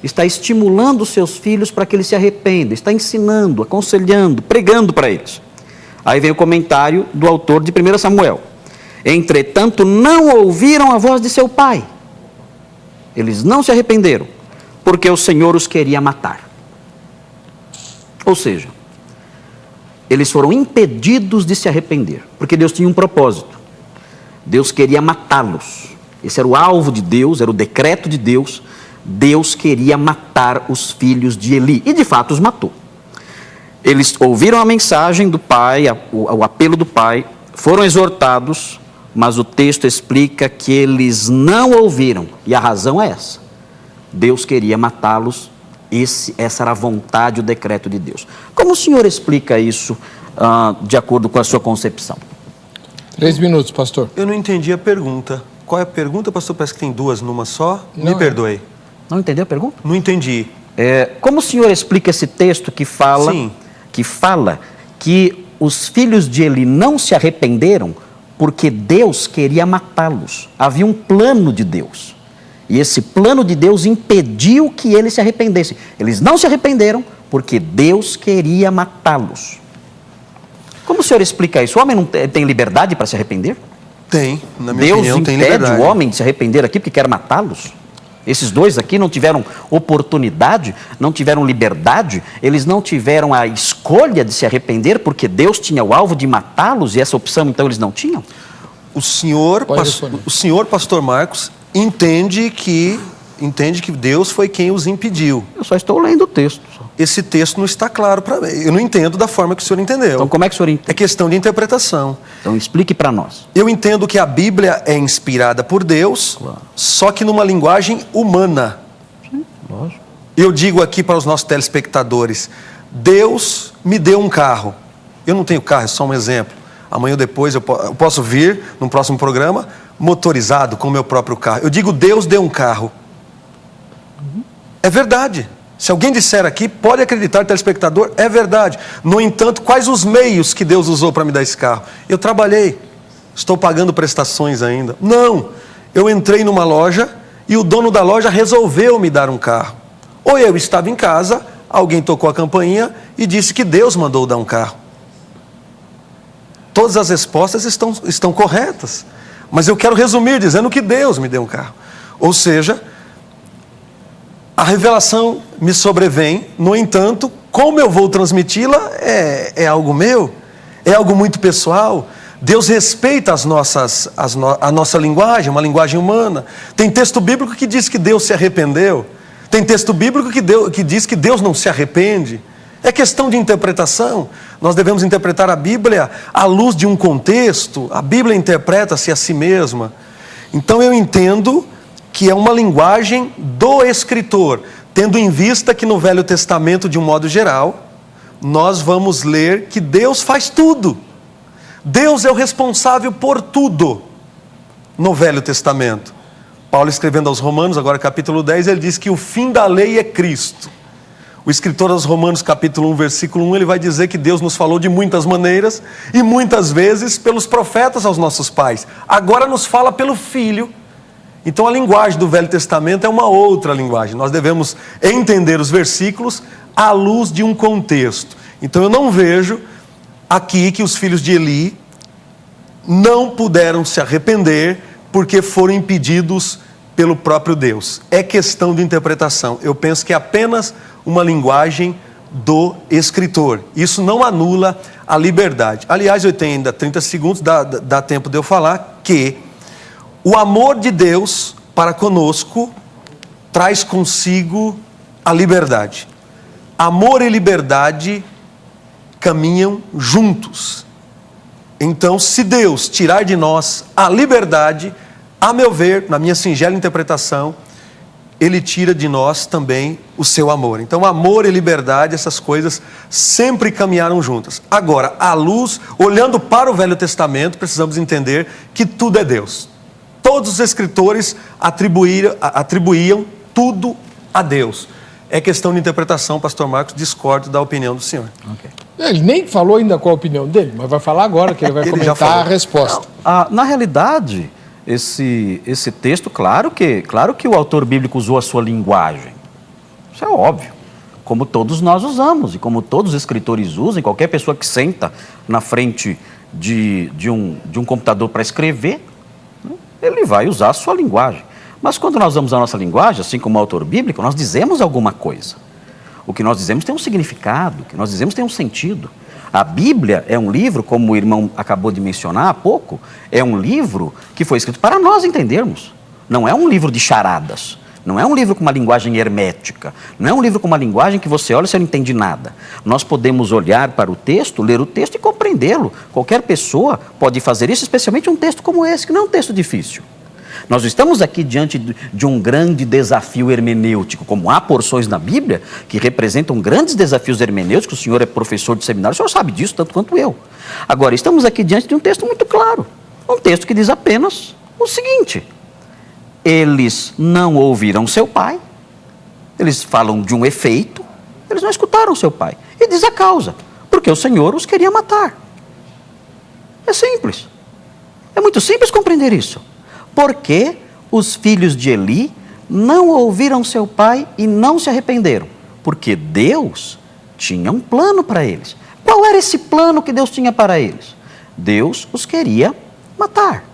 está estimulando seus filhos para que eles se arrependam, está ensinando, aconselhando, pregando para eles. Aí vem o comentário do autor de 1 Samuel: entretanto, não ouviram a voz de seu pai, eles não se arrependeram, porque o Senhor os queria matar. Ou seja, eles foram impedidos de se arrepender, porque Deus tinha um propósito. Deus queria matá-los. Esse era o alvo de Deus, era o decreto de Deus. Deus queria matar os filhos de Eli, e de fato os matou. Eles ouviram a mensagem do pai, o apelo do pai, foram exortados, mas o texto explica que eles não ouviram, e a razão é essa: Deus queria matá-los, essa era a vontade, o decreto de Deus. Como o senhor explica isso de acordo com a sua concepção? 3 minutos, pastor. Eu não entendi a pergunta. Qual é a pergunta, pastor? Parece que tem duas numa só. Não, Me perdoe. Não entendeu a pergunta? Não entendi. Como o senhor explica esse texto que fala, Sim. que os filhos de Eli não se arrependeram porque Deus queria matá-los? Havia um plano de Deus. E esse plano de Deus impediu que eles se arrependessem. Eles não se arrependeram porque Deus queria matá-los. Como o senhor explica isso? O homem não tem liberdade para se arrepender? Tem, na minha Deus opinião, tem impede liberdade. o homem de se arrepender aqui porque quer matá-los? Esses dois aqui não tiveram oportunidade, não tiveram liberdade, eles não tiveram a escolha de se arrepender porque Deus tinha o alvo de matá-los e essa opção então eles não tinham? O senhor, pastor Marcos, entende que Deus foi quem os impediu. Eu só estou lendo o texto. Esse texto não está claro para mim. Eu não entendo da forma que o senhor entendeu. Então como é que o senhor entende? É questão de interpretação. Então explique para nós. Eu entendo que a Bíblia é inspirada por Deus, Claro. só que numa linguagem humana. Sim, lógico. Eu digo aqui para os nossos telespectadores, Deus me deu um carro. Eu não tenho carro, é só um exemplo. Amanhã ou depois eu posso vir, num próximo programa, motorizado com o meu próprio carro. Eu digo, Deus deu um carro. É verdade. Se alguém disser aqui, pode acreditar, telespectador, é verdade. No entanto, quais os meios que Deus usou para me dar esse carro? Eu trabalhei, estou pagando prestações ainda. Não, eu entrei numa loja e o dono da loja resolveu me dar um carro. Ou eu estava em casa, alguém tocou a campainha e disse que Deus mandou dar um carro. Todas as respostas estão corretas. Mas eu quero resumir dizendo que Deus me deu um carro. Ou seja, a revelação me sobrevém, no entanto, como eu vou transmiti-la é algo meu, é algo muito pessoal. Deus respeita a nossa linguagem, uma linguagem humana. Tem texto bíblico que diz que Deus se arrependeu. Tem texto bíblico que diz que Deus não se arrepende. É questão de interpretação. Nós devemos interpretar a Bíblia à luz de um contexto. A Bíblia interpreta-se a si mesma. Então eu entendo que é uma linguagem do escritor, tendo em vista que no Velho Testamento, de um modo geral, nós vamos ler que Deus faz tudo. Deus é o responsável por tudo no Velho Testamento. Paulo, escrevendo aos Romanos, agora capítulo 10, ele diz que o fim da lei é Cristo. O escritor aos Romanos, capítulo 1, versículo 1, ele vai dizer que Deus nos falou de muitas maneiras e muitas vezes pelos profetas aos nossos pais. Agora nos fala pelo Filho. Então a linguagem do Velho Testamento é uma outra linguagem. Nós devemos entender os versículos à luz de um contexto. Então eu não vejo aqui que os filhos de Eli não puderam se arrepender porque foram impedidos pelo próprio Deus. É questão de interpretação. Eu penso que é apenas uma linguagem do escritor. Isso não anula a liberdade. Aliás, eu tenho ainda 30 segundos, dá tempo de eu falar que o amor de Deus para conosco traz consigo a liberdade. Amor e liberdade caminham juntos. Então, se Deus tirar de nós a liberdade, a meu ver, na minha singela interpretação, Ele tira de nós também o seu amor. Então, amor e liberdade, essas coisas sempre caminharam juntas. Agora, à luz, olhando para o Velho Testamento, precisamos entender que tudo é Deus. Todos os escritores atribuíam tudo a Deus. É questão de interpretação, pastor Marcos, discordo da opinião do senhor. Okay. Ele nem falou ainda qual a opinião dele, mas vai falar agora, que ele vai comentar a resposta. Na realidade, esse texto, claro que o autor bíblico usou a sua linguagem. Isso é óbvio. Como todos nós usamos, e como todos os escritores usam, qualquer pessoa que senta na frente de um computador para escrever, ele vai usar a sua linguagem. Mas quando nós usamos a nossa linguagem, assim como o autor bíblico, nós dizemos alguma coisa. O que nós dizemos tem um significado, o que nós dizemos tem um sentido. A Bíblia é um livro, como o irmão acabou de mencionar há pouco, é um livro que foi escrito para nós entendermos. Não é um livro de charadas. Não é um livro com uma linguagem hermética. Não é um livro com uma linguagem que você olha e você não entende nada. Nós podemos olhar para o texto, ler o texto e compreendê-lo. Qualquer pessoa pode fazer isso, especialmente um texto como esse, que não é um texto difícil. Nós estamos aqui diante de um grande desafio hermenêutico, como há porções na Bíblia que representam grandes desafios hermenêuticos. O senhor é professor de seminário, o senhor sabe disso tanto quanto eu. Agora, estamos aqui diante de um texto muito claro. Um texto que diz apenas o seguinte: eles não ouviram seu pai, eles falam de um efeito, eles não escutaram seu pai. E diz a causa, porque o Senhor os queria matar. É simples. É muito simples compreender isso. Porque os filhos de Eli não ouviram seu pai e não se arrependeram. Porque Deus tinha um plano para eles. Qual era esse plano que Deus tinha para eles? Deus os queria matar.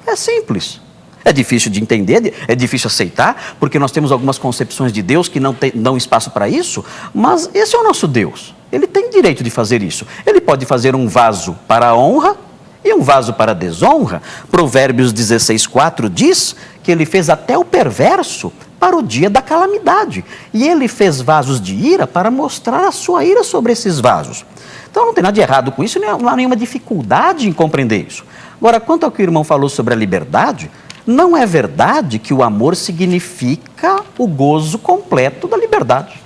É simples. É difícil de entender, é difícil aceitar, porque nós temos algumas concepções de Deus que não dão espaço para isso, mas esse é o nosso Deus. Ele tem direito de fazer isso. Ele pode fazer um vaso para a honra e um vaso para a desonra. Provérbios 16:4 diz que ele fez até o perverso para o dia da calamidade. E ele fez vasos de ira para mostrar a sua ira sobre esses vasos. Então não tem nada de errado com isso, não há nenhuma dificuldade em compreender isso. Agora, quanto ao que o irmão falou sobre a liberdade, não é verdade que o amor significa o gozo completo da liberdade.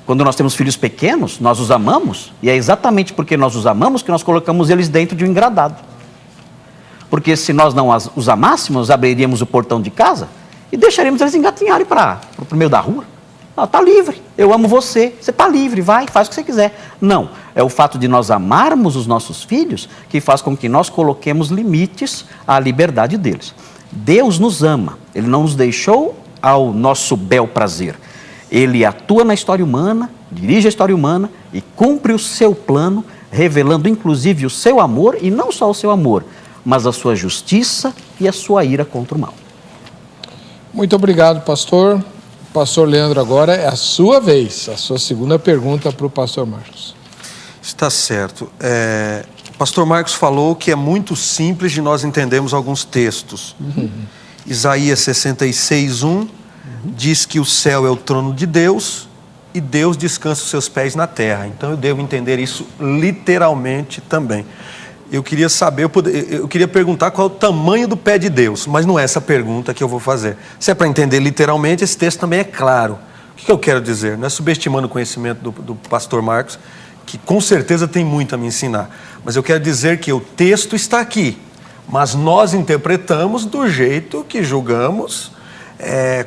Quando nós temos filhos pequenos, nós os amamos, e é exatamente porque nós os amamos que nós colocamos eles dentro de um engradado. Porque se nós não os amássemos, abriríamos o portão de casa e deixaríamos eles engatinharem para o meio da rua. Está livre, eu amo você está livre, vai, faz o que você quiser. Não, é o fato de nós amarmos os nossos filhos que faz com que nós coloquemos limites à liberdade deles. Deus nos ama, Ele não nos deixou ao nosso bel prazer. Ele atua na história humana, dirige a história humana e cumpre o seu plano, revelando inclusive o seu amor, e não só o seu amor, mas a sua justiça e a sua ira contra o mal. Muito obrigado, pastor. Pastor Leandro, agora é a sua vez, a sua segunda pergunta para o pastor Marcos. Está certo. O pastor Marcos falou que é muito simples de nós entendermos alguns textos. Isaías 66:1 diz que o céu é o trono de Deus e Deus descansa os seus pés na terra. Então eu devo entender isso literalmente também. Eu queria saber, eu queria perguntar qual é o tamanho do pé de Deus, mas não é essa pergunta que eu vou fazer. Se é para entender literalmente, esse texto também é claro. O que eu quero dizer? Não é subestimando o conhecimento do pastor Marcos, que com certeza tem muito a me ensinar. Mas eu quero dizer que o texto está aqui, mas nós interpretamos do jeito que julgamos,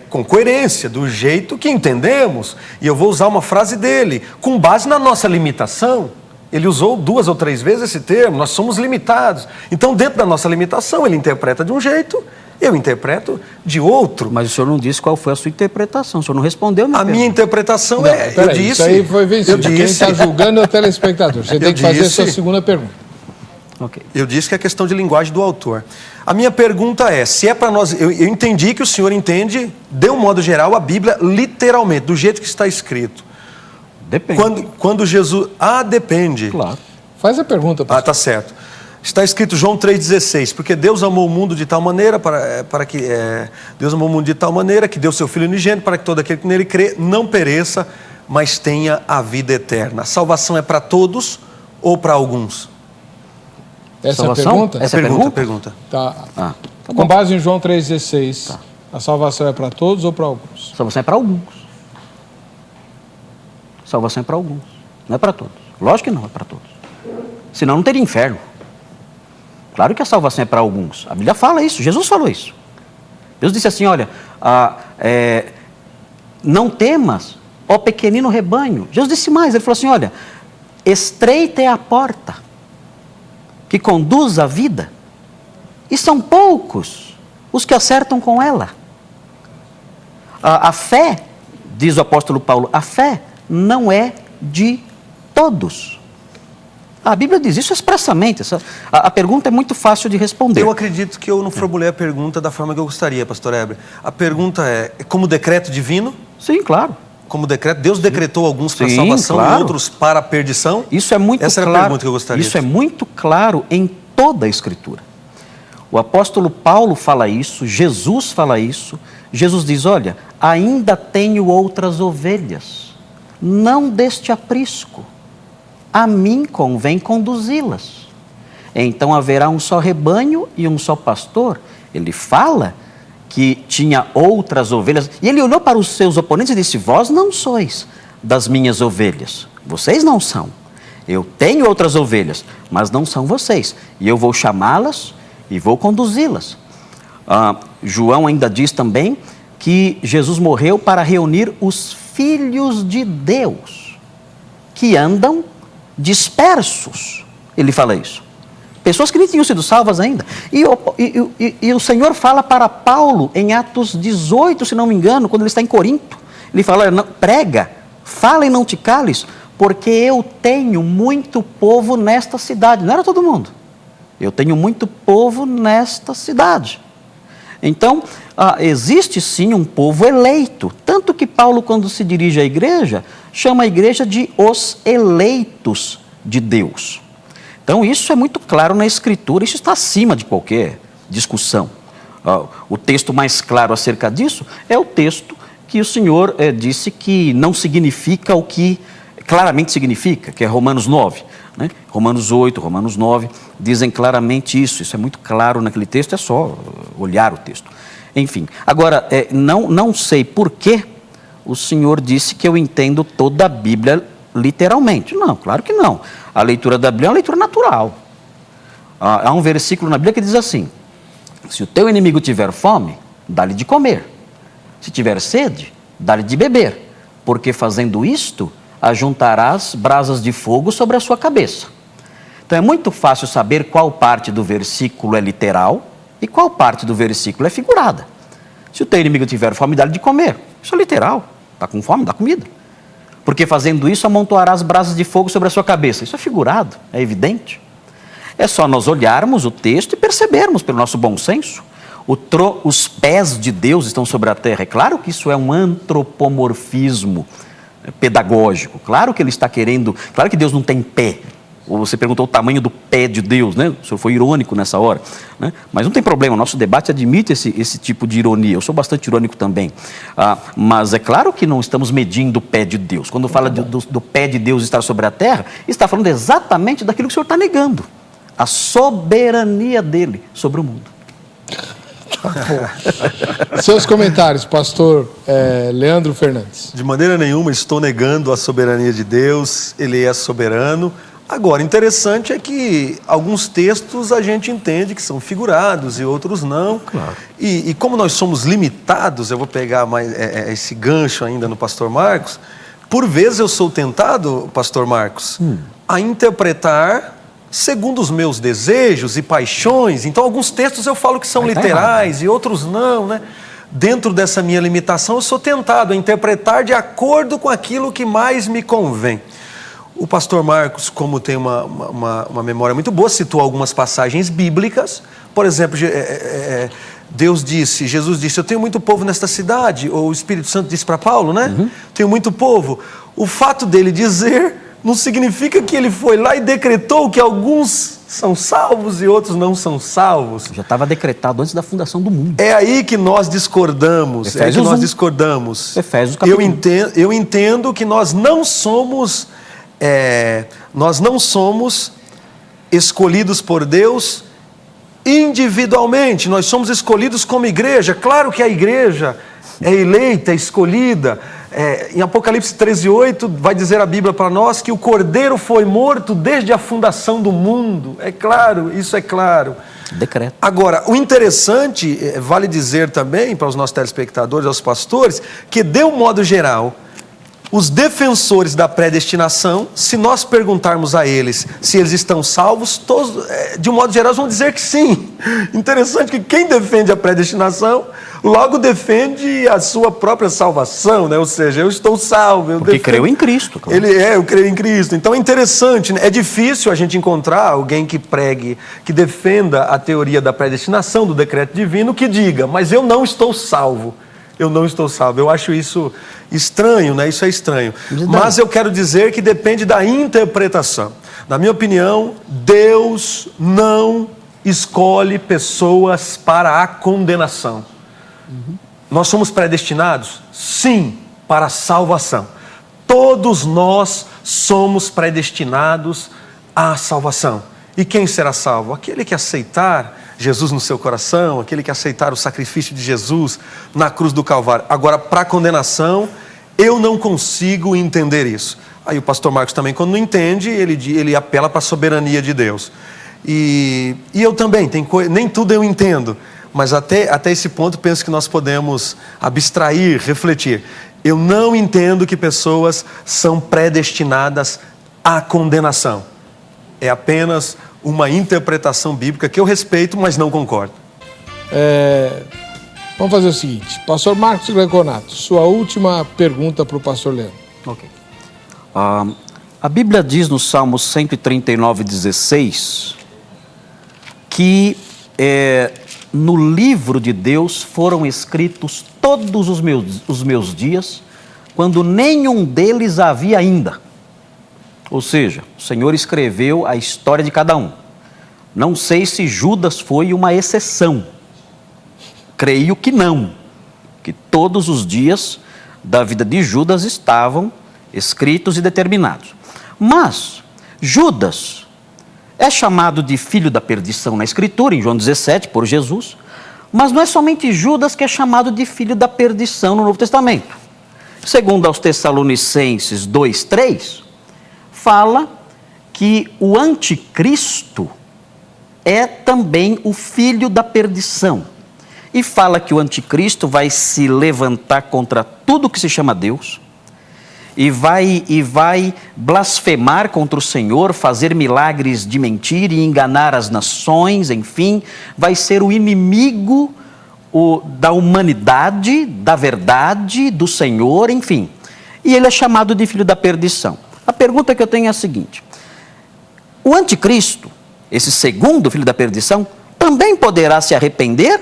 com coerência, do jeito que entendemos. E eu vou usar uma frase dele, com base na nossa limitação. Ele usou 2 ou 3 vezes esse termo, nós somos limitados. Então, dentro da nossa limitação, ele interpreta de um jeito, eu interpreto de outro. Mas o senhor não disse qual foi a sua interpretação, o senhor não respondeu a minha interpretação não, eu disse... Isso aí foi vencido, quem está julgando é o telespectador. Você tem que fazer a sua segunda pergunta. Okay. Eu disse que é questão de linguagem do autor. A minha pergunta é, se é para nós... Eu entendi que o senhor entende, de um modo geral, a Bíblia literalmente, do jeito que está escrito. Depende. Quando Jesus... depende. Claro. Faz a pergunta, pastor. Tá certo. Está escrito João 3,16, porque Deus amou o mundo de tal maneira, Deus amou o mundo de tal maneira que deu seu Filho unigênito para que todo aquele que nele crê não pereça, mas tenha a vida eterna. A salvação é para todos ou para alguns? Essa é a pergunta? Essa é a pergunta. Tá. Tá Com bom. base em João 3,16, Tá. a salvação é para todos ou para alguns? A salvação é para alguns. A salvação é para alguns, não é para todos. Lógico que não é para todos. Senão não teria inferno. Claro que a salvação é para alguns. A Bíblia fala isso, Jesus falou isso. Deus disse assim, olha, não temas, ó pequenino rebanho. Jesus disse mais, ele falou assim, olha, estreita é a porta que conduz à vida, e são poucos os que acertam com ela. A fé, diz o apóstolo Paulo, a fé não é de todos. A Bíblia diz isso expressamente. A pergunta é muito fácil de responder. Eu acredito que eu não formulei a pergunta da forma que eu gostaria, pastor Heber. A pergunta é como decreto divino? Sim, claro. Como decreto? Deus decretou alguns para Sim, salvação claro. e outros para a perdição? Isso é muito Essa claro. era a pergunta que eu gostaria. Isso é muito claro em toda a Escritura. O apóstolo Paulo fala isso, Jesus fala isso. Jesus diz, olha, ainda tenho outras ovelhas, não deste aprisco. A mim convém conduzi-las. Então haverá um só rebanho e um só pastor. Ele fala que tinha outras ovelhas. E ele olhou para os seus oponentes e disse, vós não sois das minhas ovelhas. Vocês não são. Eu tenho outras ovelhas, mas não são vocês. E eu vou chamá-las e vou conduzi-las. João ainda diz também que Jesus morreu para reunir os filhos de Deus, que andam dispersos. Ele fala isso. Pessoas que nem tinham sido salvas ainda. E o Senhor fala para Paulo, em Atos 18, se não me engano, quando ele está em Corinto. Ele fala, olha, prega, fala e não te cales, porque eu tenho muito povo nesta cidade. Não era todo mundo. Eu tenho muito povo nesta cidade. Então, existe sim um povo eleito. Tanto que Paulo, quando se dirige à igreja, chama a igreja de os eleitos de Deus. Então, isso é muito claro na Escritura, isso está acima de qualquer discussão. O texto mais claro acerca disso é o texto que o Senhor disse que não significa o que claramente significa, que é Romanos 9. Né? Romanos 8, Romanos 9, dizem claramente isso. Isso é muito claro naquele texto, é só olhar o texto. Enfim, agora, não sei por que o Senhor disse que eu entendo toda a Bíblia literalmente. Não, claro que não. A leitura da Bíblia é uma leitura natural. Há um versículo na Bíblia que diz assim, se o teu inimigo tiver fome, dá-lhe de comer. Se tiver sede, dá-lhe de beber. Porque fazendo isto, ajuntarás brasas de fogo sobre a sua cabeça. Então é muito fácil saber qual parte do versículo é literal e qual parte do versículo é figurada. Se o teu inimigo tiver fome, dá-lhe de comer. Isso é literal. Está com fome, dá comida. Porque fazendo isso, amontoarás brasas de fogo sobre a sua cabeça. Isso é figurado, é evidente. É só nós olharmos o texto e percebermos pelo nosso bom senso. Os pés de Deus estão sobre a terra. É claro que isso é um antropomorfismo pedagógico. Claro que ele está querendo... Claro que Deus não tem pé. Ou você perguntou o tamanho do pé de Deus, né? O senhor foi irônico nessa hora, né? Mas não tem problema, o nosso debate admite esse tipo de ironia. Eu sou bastante irônico também. Mas é claro que não estamos medindo o pé de Deus. Quando fala do pé de Deus estar sobre a terra, está falando exatamente daquilo que o senhor está negando. A soberania dele sobre o mundo. Seus comentários, pastor Leandro Fernandes. De maneira nenhuma estou negando a soberania de Deus, ele é soberano. Agora, interessante é que alguns textos a gente entende que são figurados e outros não. Claro. E como nós somos limitados, eu vou pegar mais esse gancho ainda no pastor Marcos, por vezes eu sou tentado, pastor Marcos, a interpretar segundo os meus desejos e paixões. Então, alguns textos eu falo que são literais e outros não, né? Dentro dessa minha limitação, eu sou tentado a interpretar de acordo com aquilo que mais me convém. O pastor Marcos, como tem uma memória muito boa, citou algumas passagens bíblicas. Por exemplo, Jesus disse, eu tenho muito povo nesta cidade, ou o Espírito Santo disse para Paulo, né? Tenho muito povo. O fato dele dizer não significa que ele foi lá e decretou que alguns são salvos e outros não são salvos. Já estava decretado antes da fundação do mundo. É aí que nós discordamos. Efésios capítulo 1. Eu entendo que nós não somos escolhidos por Deus individualmente, nós somos escolhidos como igreja. Claro que a igreja é eleita, é escolhida. Em Apocalipse 13:8 vai dizer a Bíblia para nós que o Cordeiro foi morto desde a fundação do mundo. É claro, isso é claro. Decreto. Agora, o interessante, vale dizer também para os nossos telespectadores, aos pastores, que de um modo geral, os defensores da predestinação, se nós perguntarmos a eles se eles estão salvos, todos, de um modo geral, vão dizer que sim. Interessante que quem defende a predestinação, logo defende a sua própria salvação, né? Ou seja, eu estou salvo. Porque creu em Cristo. Claro. Eu creio em Cristo. Então é interessante, né? É difícil a gente encontrar alguém que pregue, que defenda a teoria da predestinação, do decreto divino, que diga, mas eu não estou salvo. Eu não estou salvo. Eu acho isso estranho, né? Isso é estranho. Mas eu quero dizer que depende da interpretação. Na minha opinião, Deus não escolhe pessoas para a condenação. Nós somos predestinados? Sim, para a salvação. Todos nós somos predestinados à salvação. E quem será salvo? Aquele que aceitar Jesus no seu coração, aquele que aceitar o sacrifício de Jesus na cruz do Calvário. Agora, para a condenação, eu não consigo entender isso. Aí o pastor Marcos também, quando não entende, ele apela para a soberania de Deus. E eu também, nem tudo eu entendo, mas até esse ponto penso que nós podemos abstrair, refletir. Eu não entendo que pessoas são predestinadas à condenação. É apenas uma interpretação bíblica que eu respeito, mas não concordo. Vamos fazer o seguinte, pastor Marcos Greconato, sua última pergunta para o pastor Leandro. Ok. A Bíblia diz no Salmo 139:16 que no livro de Deus foram escritos todos os meus dias, quando nenhum deles havia ainda. Ou seja, o Senhor escreveu a história de cada um. Não sei se Judas foi uma exceção. Creio que não. Que todos os dias da vida de Judas estavam escritos e determinados. Mas Judas é chamado de filho da perdição na Escritura, em João 17, por Jesus. Mas não é somente Judas que é chamado de filho da perdição no Novo Testamento. Segundo aos Tessalonicenses 2:3, fala que o anticristo é também o filho da perdição. E fala que o anticristo vai se levantar contra tudo que se chama Deus, e vai blasfemar contra o Senhor, fazer milagres de mentira e enganar as nações, enfim, vai ser o inimigo da humanidade, da verdade, do Senhor, enfim. E ele é chamado de filho da perdição. A pergunta que eu tenho é a seguinte: o anticristo, esse segundo filho da perdição, também poderá se arrepender?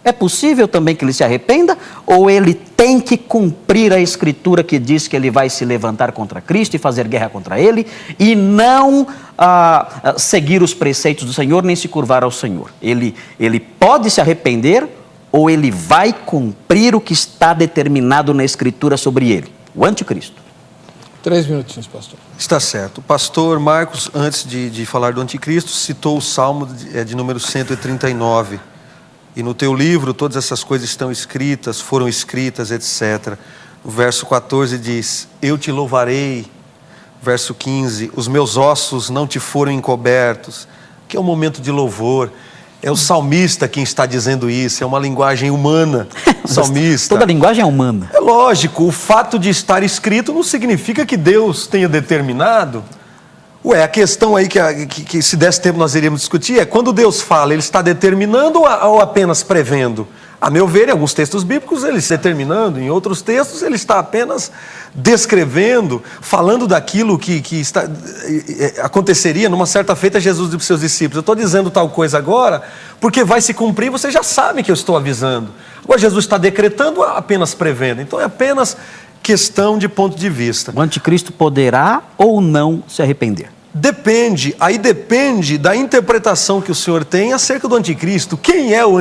É possível também que ele se arrependa? Ou ele tem que cumprir a Escritura que diz que ele vai se levantar contra Cristo e fazer guerra contra ele, e não seguir os preceitos do Senhor, nem se curvar ao Senhor? Ele pode se arrepender, ou ele vai cumprir o que está determinado na Escritura sobre ele? O anticristo. 3 minutinhos, pastor. Está certo. O pastor Marcos, antes de falar do anticristo, citou o Salmo de número 139. E no teu livro todas essas coisas estão escritas, foram escritas, etc. O verso 14 diz: eu te louvarei. Verso 15: os meus ossos não te foram encobertos. Que é um momento de louvor. É o salmista quem está dizendo isso, é uma linguagem humana, salmista. Toda linguagem é humana. É lógico, o fato de estar escrito não significa que Deus tenha determinado. A questão aí que se desse tempo nós iríamos discutir é: quando Deus fala, Ele está determinando ou apenas prevendo? A meu ver, em alguns textos bíblicos, Ele está determinando, em outros textos, Ele está apenas descrevendo, falando daquilo que aconteceria numa certa feita. Jesus disse para os seus discípulos: eu estou dizendo tal coisa agora, porque vai se cumprir, vocês já sabem que eu estou avisando. Agora Jesus está decretando, apenas prevendo. Então é apenas questão de ponto de vista. O anticristo poderá ou não se arrepender? Depende da interpretação que o senhor tem acerca do anticristo. Quem é o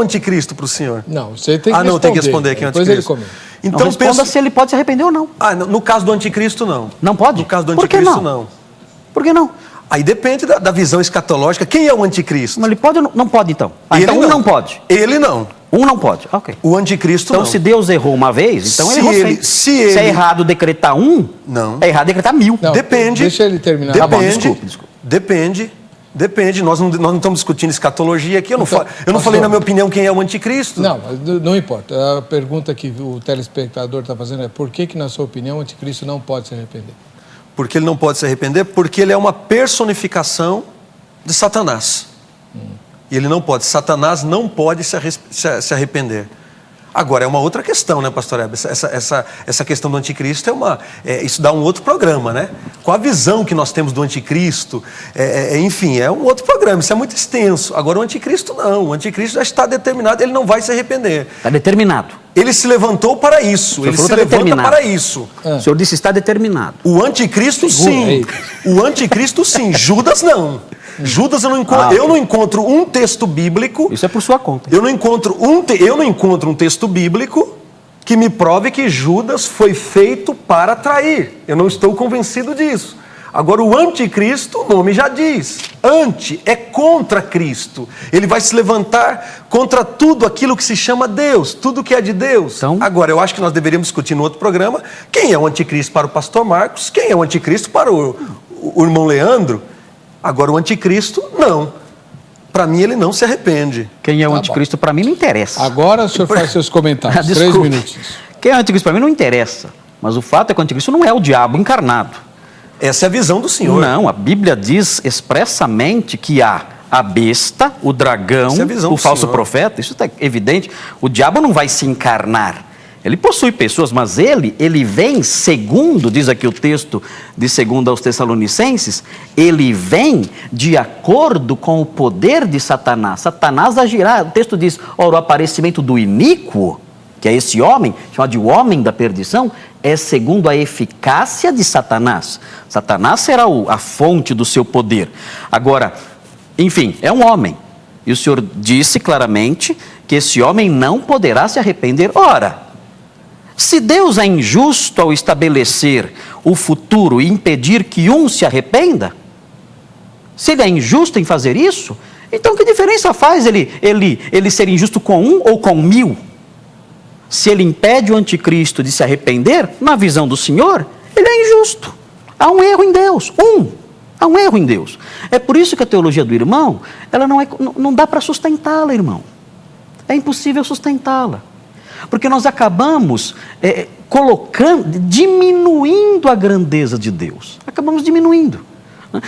anticristo para o senhor? Não, você tem que responder. Não, tem que responder quem é o anticristo. Depois ele comenta. Então responda se ele pode se arrepender ou não. No caso do anticristo, não. Não pode? No caso do anticristo, não. Por que não? Aí depende da visão escatológica. Quem é o anticristo? Mas ele pode ou não pode, então? Então não pode. Ele não. Um não pode, ok. O anticristo então, não. Então, se Deus errou uma vez, então ele errou sempre. Se é errado decretar não. É errado decretar 1000. Não, depende. Deixa ele terminar. Depende, tá bom, desculpe. Depende. Nós não estamos discutindo escatologia aqui. Eu não falei, na minha opinião, quem é o anticristo. Não importa. A pergunta que o telespectador está fazendo é: por que, na sua opinião, o anticristo não pode se arrepender? Porque ele não pode se arrepender? Porque ele é uma personificação de Satanás. E ele não pode. Satanás não pode se arrepender. Agora, é uma outra questão, né, pastor Heber? Essa questão do anticristo isso dá um outro programa, né? Com a visão que nós temos do anticristo, enfim, é um outro programa, isso é muito extenso. Agora, o anticristo não. O anticristo já está determinado, ele não vai se arrepender. Está determinado. Ele se levantou para isso, ele se levanta para isso. O senhor disse está determinado. O anticristo, sim. O anticristo, sim. Judas, não. Judas eu não encontro um texto bíblico. Isso é por sua conta. Eu não encontro um texto bíblico que me prove que Judas foi feito para trair. Eu não estou convencido disso. Agora, o anticristo, o nome já diz. Anti é contra Cristo. Ele vai se levantar contra tudo aquilo que se chama Deus, tudo que é de Deus. Então, agora, eu acho que nós deveríamos discutir no outro programa quem é o anticristo para o pastor Marcos, quem é o anticristo para o irmão Leandro. Agora, o anticristo, não. Para mim, ele não se arrepende. Quem é o anticristo, para mim, não interessa. Agora o senhor faz seus comentários. 3 minutinhos. Quem é o anticristo, para mim, não interessa. Mas o fato é que o anticristo não é o diabo encarnado. Essa é a visão do Senhor. Não, a Bíblia diz expressamente que há a besta, o dragão, o falso profeta. Isso está evidente. O diabo não vai se encarnar. Ele possui pessoas, mas ele vem, segundo, diz aqui o texto de 2 aos Tessalonicenses, ele vem de acordo com o poder de Satanás. Satanás agirá, o texto diz, ora, o aparecimento do iníquo, que é esse homem, chamado de homem da perdição, é segundo a eficácia de Satanás. Satanás será a fonte do seu poder. Agora, enfim, é um homem. E o Senhor disse claramente que esse homem não poderá se arrepender. Ora, se Deus é injusto ao estabelecer o futuro e impedir que um se arrependa, se ele é injusto em fazer isso, então que diferença faz ele ser injusto com um ou com 1000? Se ele impede o anticristo de se arrepender, na visão do Senhor, ele é injusto. Há um erro em Deus. Há um erro em Deus. É por isso que a teologia do irmão, ela não dá para sustentá-la, irmão. É impossível sustentá-la. Porque nós acabamos diminuindo a grandeza de Deus. Acabamos diminuindo.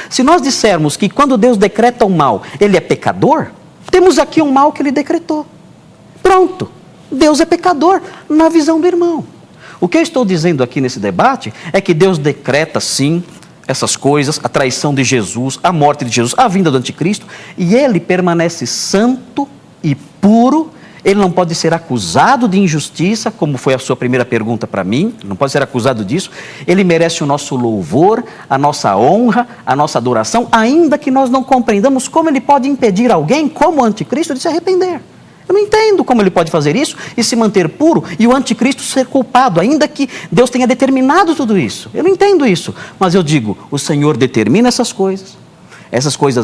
Se nós dissermos que quando Deus decreta o mal, ele é pecador, temos aqui um mal que ele decretou. Pronto. Deus é pecador na visão do irmão. O que eu estou dizendo aqui nesse debate é que Deus decreta, sim, essas coisas, a traição de Jesus, a morte de Jesus, a vinda do anticristo, e ele permanece santo e puro. Ele não pode ser acusado de injustiça, como foi a sua primeira pergunta para mim, não pode ser acusado disso. Ele merece o nosso louvor, a nossa honra, a nossa adoração, ainda que nós não compreendamos como ele pode impedir alguém, como o anticristo, de se arrepender. Eu não entendo como ele pode fazer isso e se manter puro e o anticristo ser culpado, ainda que Deus tenha determinado tudo isso. Eu não entendo isso, mas eu digo, o Senhor determina essas coisas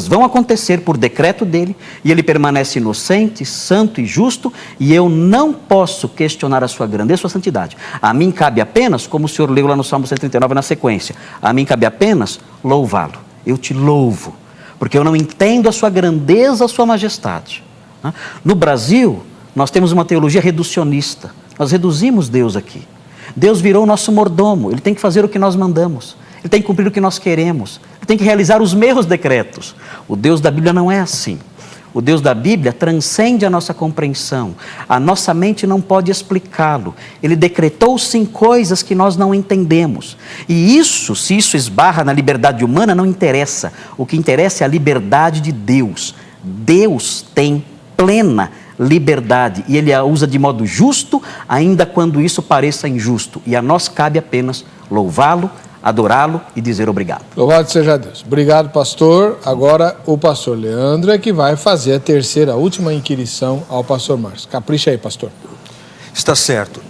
vão acontecer por decreto dele e ele permanece inocente, santo e justo e eu não posso questionar a sua grandeza, a sua santidade. A mim cabe apenas, como o Senhor leu lá no Salmo 139 na sequência, a mim cabe apenas louvá-lo. Eu te louvo, porque eu não entendo a sua grandeza, a sua majestade. No Brasil, nós temos uma teologia reducionista. Nós reduzimos Deus aqui. Deus virou o nosso mordomo. Ele tem que fazer o que nós mandamos. Ele tem que cumprir o que nós queremos. Ele tem que realizar os meus decretos. O Deus da Bíblia não é assim. O Deus da Bíblia transcende a nossa compreensão. A nossa mente não pode explicá-lo. Ele decretou sim coisas que nós não entendemos. E isso, se isso esbarra na liberdade humana, não interessa. O que interessa é a liberdade de Deus. Deus tem plena liberdade e ele a usa de modo justo, ainda quando isso pareça injusto. E a nós cabe apenas louvá-lo, adorá-lo e dizer obrigado. Louvado seja Deus. Obrigado, pastor. Agora o pastor Leandro é que vai fazer a terceira, última inquirição ao pastor Marcos. Capricha aí, pastor. Está certo.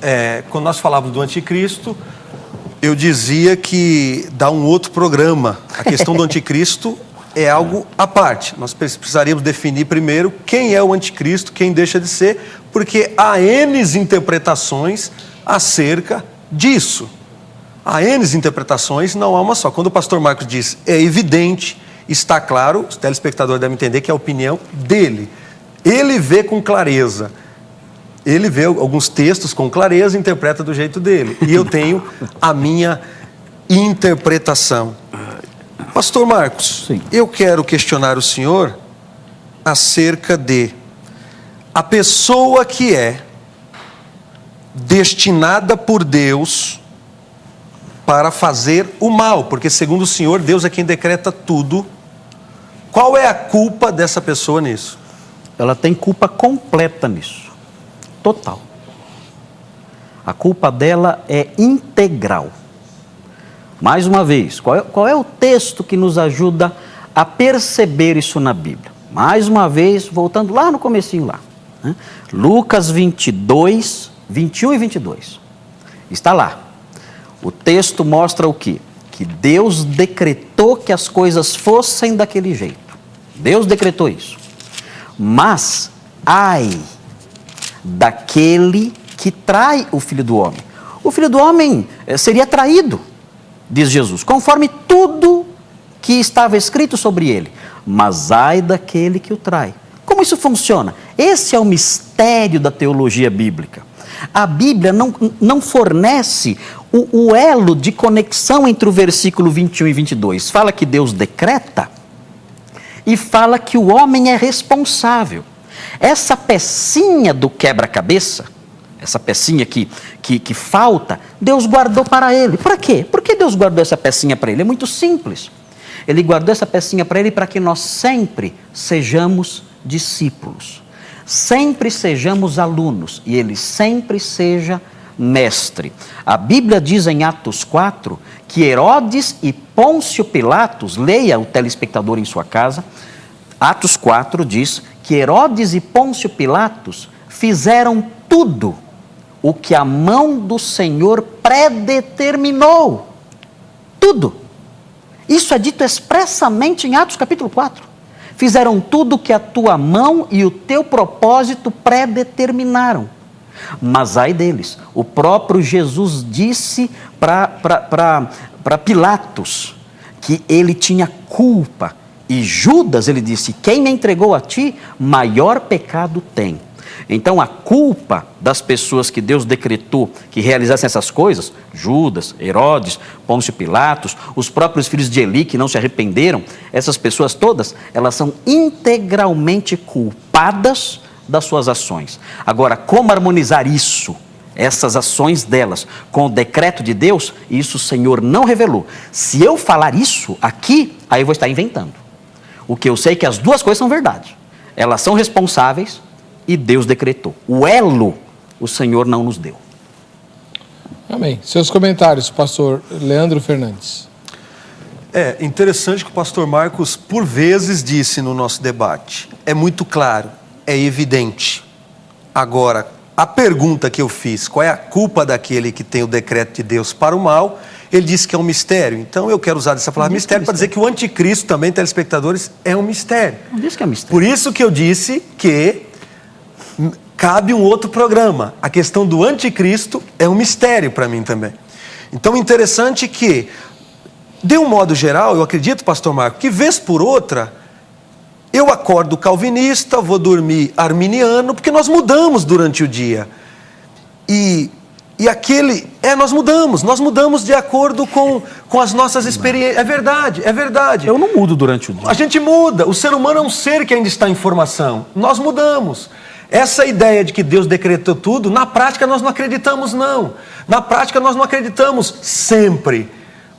Quando nós falávamos do anticristo, eu dizia que dá um outro programa. A questão do anticristo é algo à parte. Nós precisaríamos definir primeiro quem é o anticristo, quem deixa de ser, porque há N interpretações acerca disso. Há N interpretações, não há uma só. Quando o pastor Marcos diz, é evidente, está claro, os telespectadores devem entender que é a opinião dele. Ele vê com clareza. Ele vê alguns textos com clareza e interpreta do jeito dele. E eu tenho a minha interpretação. Pastor Marcos, sim, eu quero questionar o senhor acerca de a pessoa que é destinada por Deus para fazer o mal, porque segundo o senhor, Deus é quem decreta tudo. Qual é a culpa dessa pessoa nisso? Ela tem culpa completa nisso, total. A culpa dela é integral. Mais uma vez, qual é o texto que nos ajuda a perceber isso na Bíblia. Mais uma vez, voltando lá no comecinho lá. Né? Lucas 22, 21 e 22. Está lá. O texto mostra o quê? Que Deus decretou que as coisas fossem daquele jeito. Deus decretou isso. Mas, ai daquele que trai o Filho do Homem. O Filho do Homem seria traído, diz Jesus, conforme tudo que estava escrito sobre ele. Mas ai daquele que o trai. Como isso funciona? Esse é o mistério da teologia bíblica. A Bíblia não fornece o elo de conexão entre o versículo 21 e 22. Fala que Deus decreta e fala que o homem é responsável. Essa pecinha do quebra-cabeça, essa pecinha que falta, Deus guardou para ele. Para quê? Por que Deus guardou essa pecinha para ele? É muito simples. Ele guardou essa pecinha para ele para que nós sempre sejamos discípulos, sempre sejamos alunos e ele sempre seja mestre. A Bíblia diz em Atos 4 que Herodes e Pôncio Pilatos, leia o telespectador em sua casa, Atos 4 diz que Herodes e Pôncio Pilatos fizeram tudo o que a mão do Senhor predeterminou. Tudo. Isso é dito expressamente em Atos capítulo 4. Fizeram tudo o que a tua mão e o teu propósito predeterminaram. Mas ai deles, o próprio Jesus disse para Pilatos que ele tinha culpa. E Judas, ele disse, quem me entregou a ti, maior pecado tem. Então a culpa das pessoas que Deus decretou que realizassem essas coisas, Judas, Herodes, Pôncio Pilatos, os próprios filhos de Eli que não se arrependeram, essas pessoas todas, elas são integralmente culpadas das suas ações. Agora, como harmonizar isso, essas ações delas, com o decreto de Deus, isso o Senhor não revelou. Se eu falar isso aqui, aí eu vou estar inventando. O que eu sei é que as duas coisas são verdade. Elas são responsáveis e Deus decretou. O elo, o Senhor não nos deu. Amém. Seus comentários, pastor Leandro Fernandes. É interessante que o pastor Marcos, por vezes, disse no nosso debate. É muito claro, é evidente. Agora, a pergunta que eu fiz, qual é a culpa daquele que tem o decreto de Deus para o mal? Ele disse que é um mistério. Então eu quero usar essa palavra mistério para dizer que o anticristo também, telespectadores, é um mistério. Não disse que é mistério. Por isso que eu disse que cabe um outro programa. A questão do anticristo é um mistério para mim também. Então interessante que, de um modo geral, eu acredito, pastor Marco, que vez por outra, eu acordo calvinista, vou dormir arminiano, porque nós mudamos durante o dia. Nós mudamos de acordo com as nossas experiências. É verdade. Eu não mudo durante o dia. A gente muda, o ser humano é um ser que ainda está em formação. Nós mudamos. Essa ideia de que Deus decretou tudo, na prática nós não acreditamos não. Na prática nós não acreditamos sempre.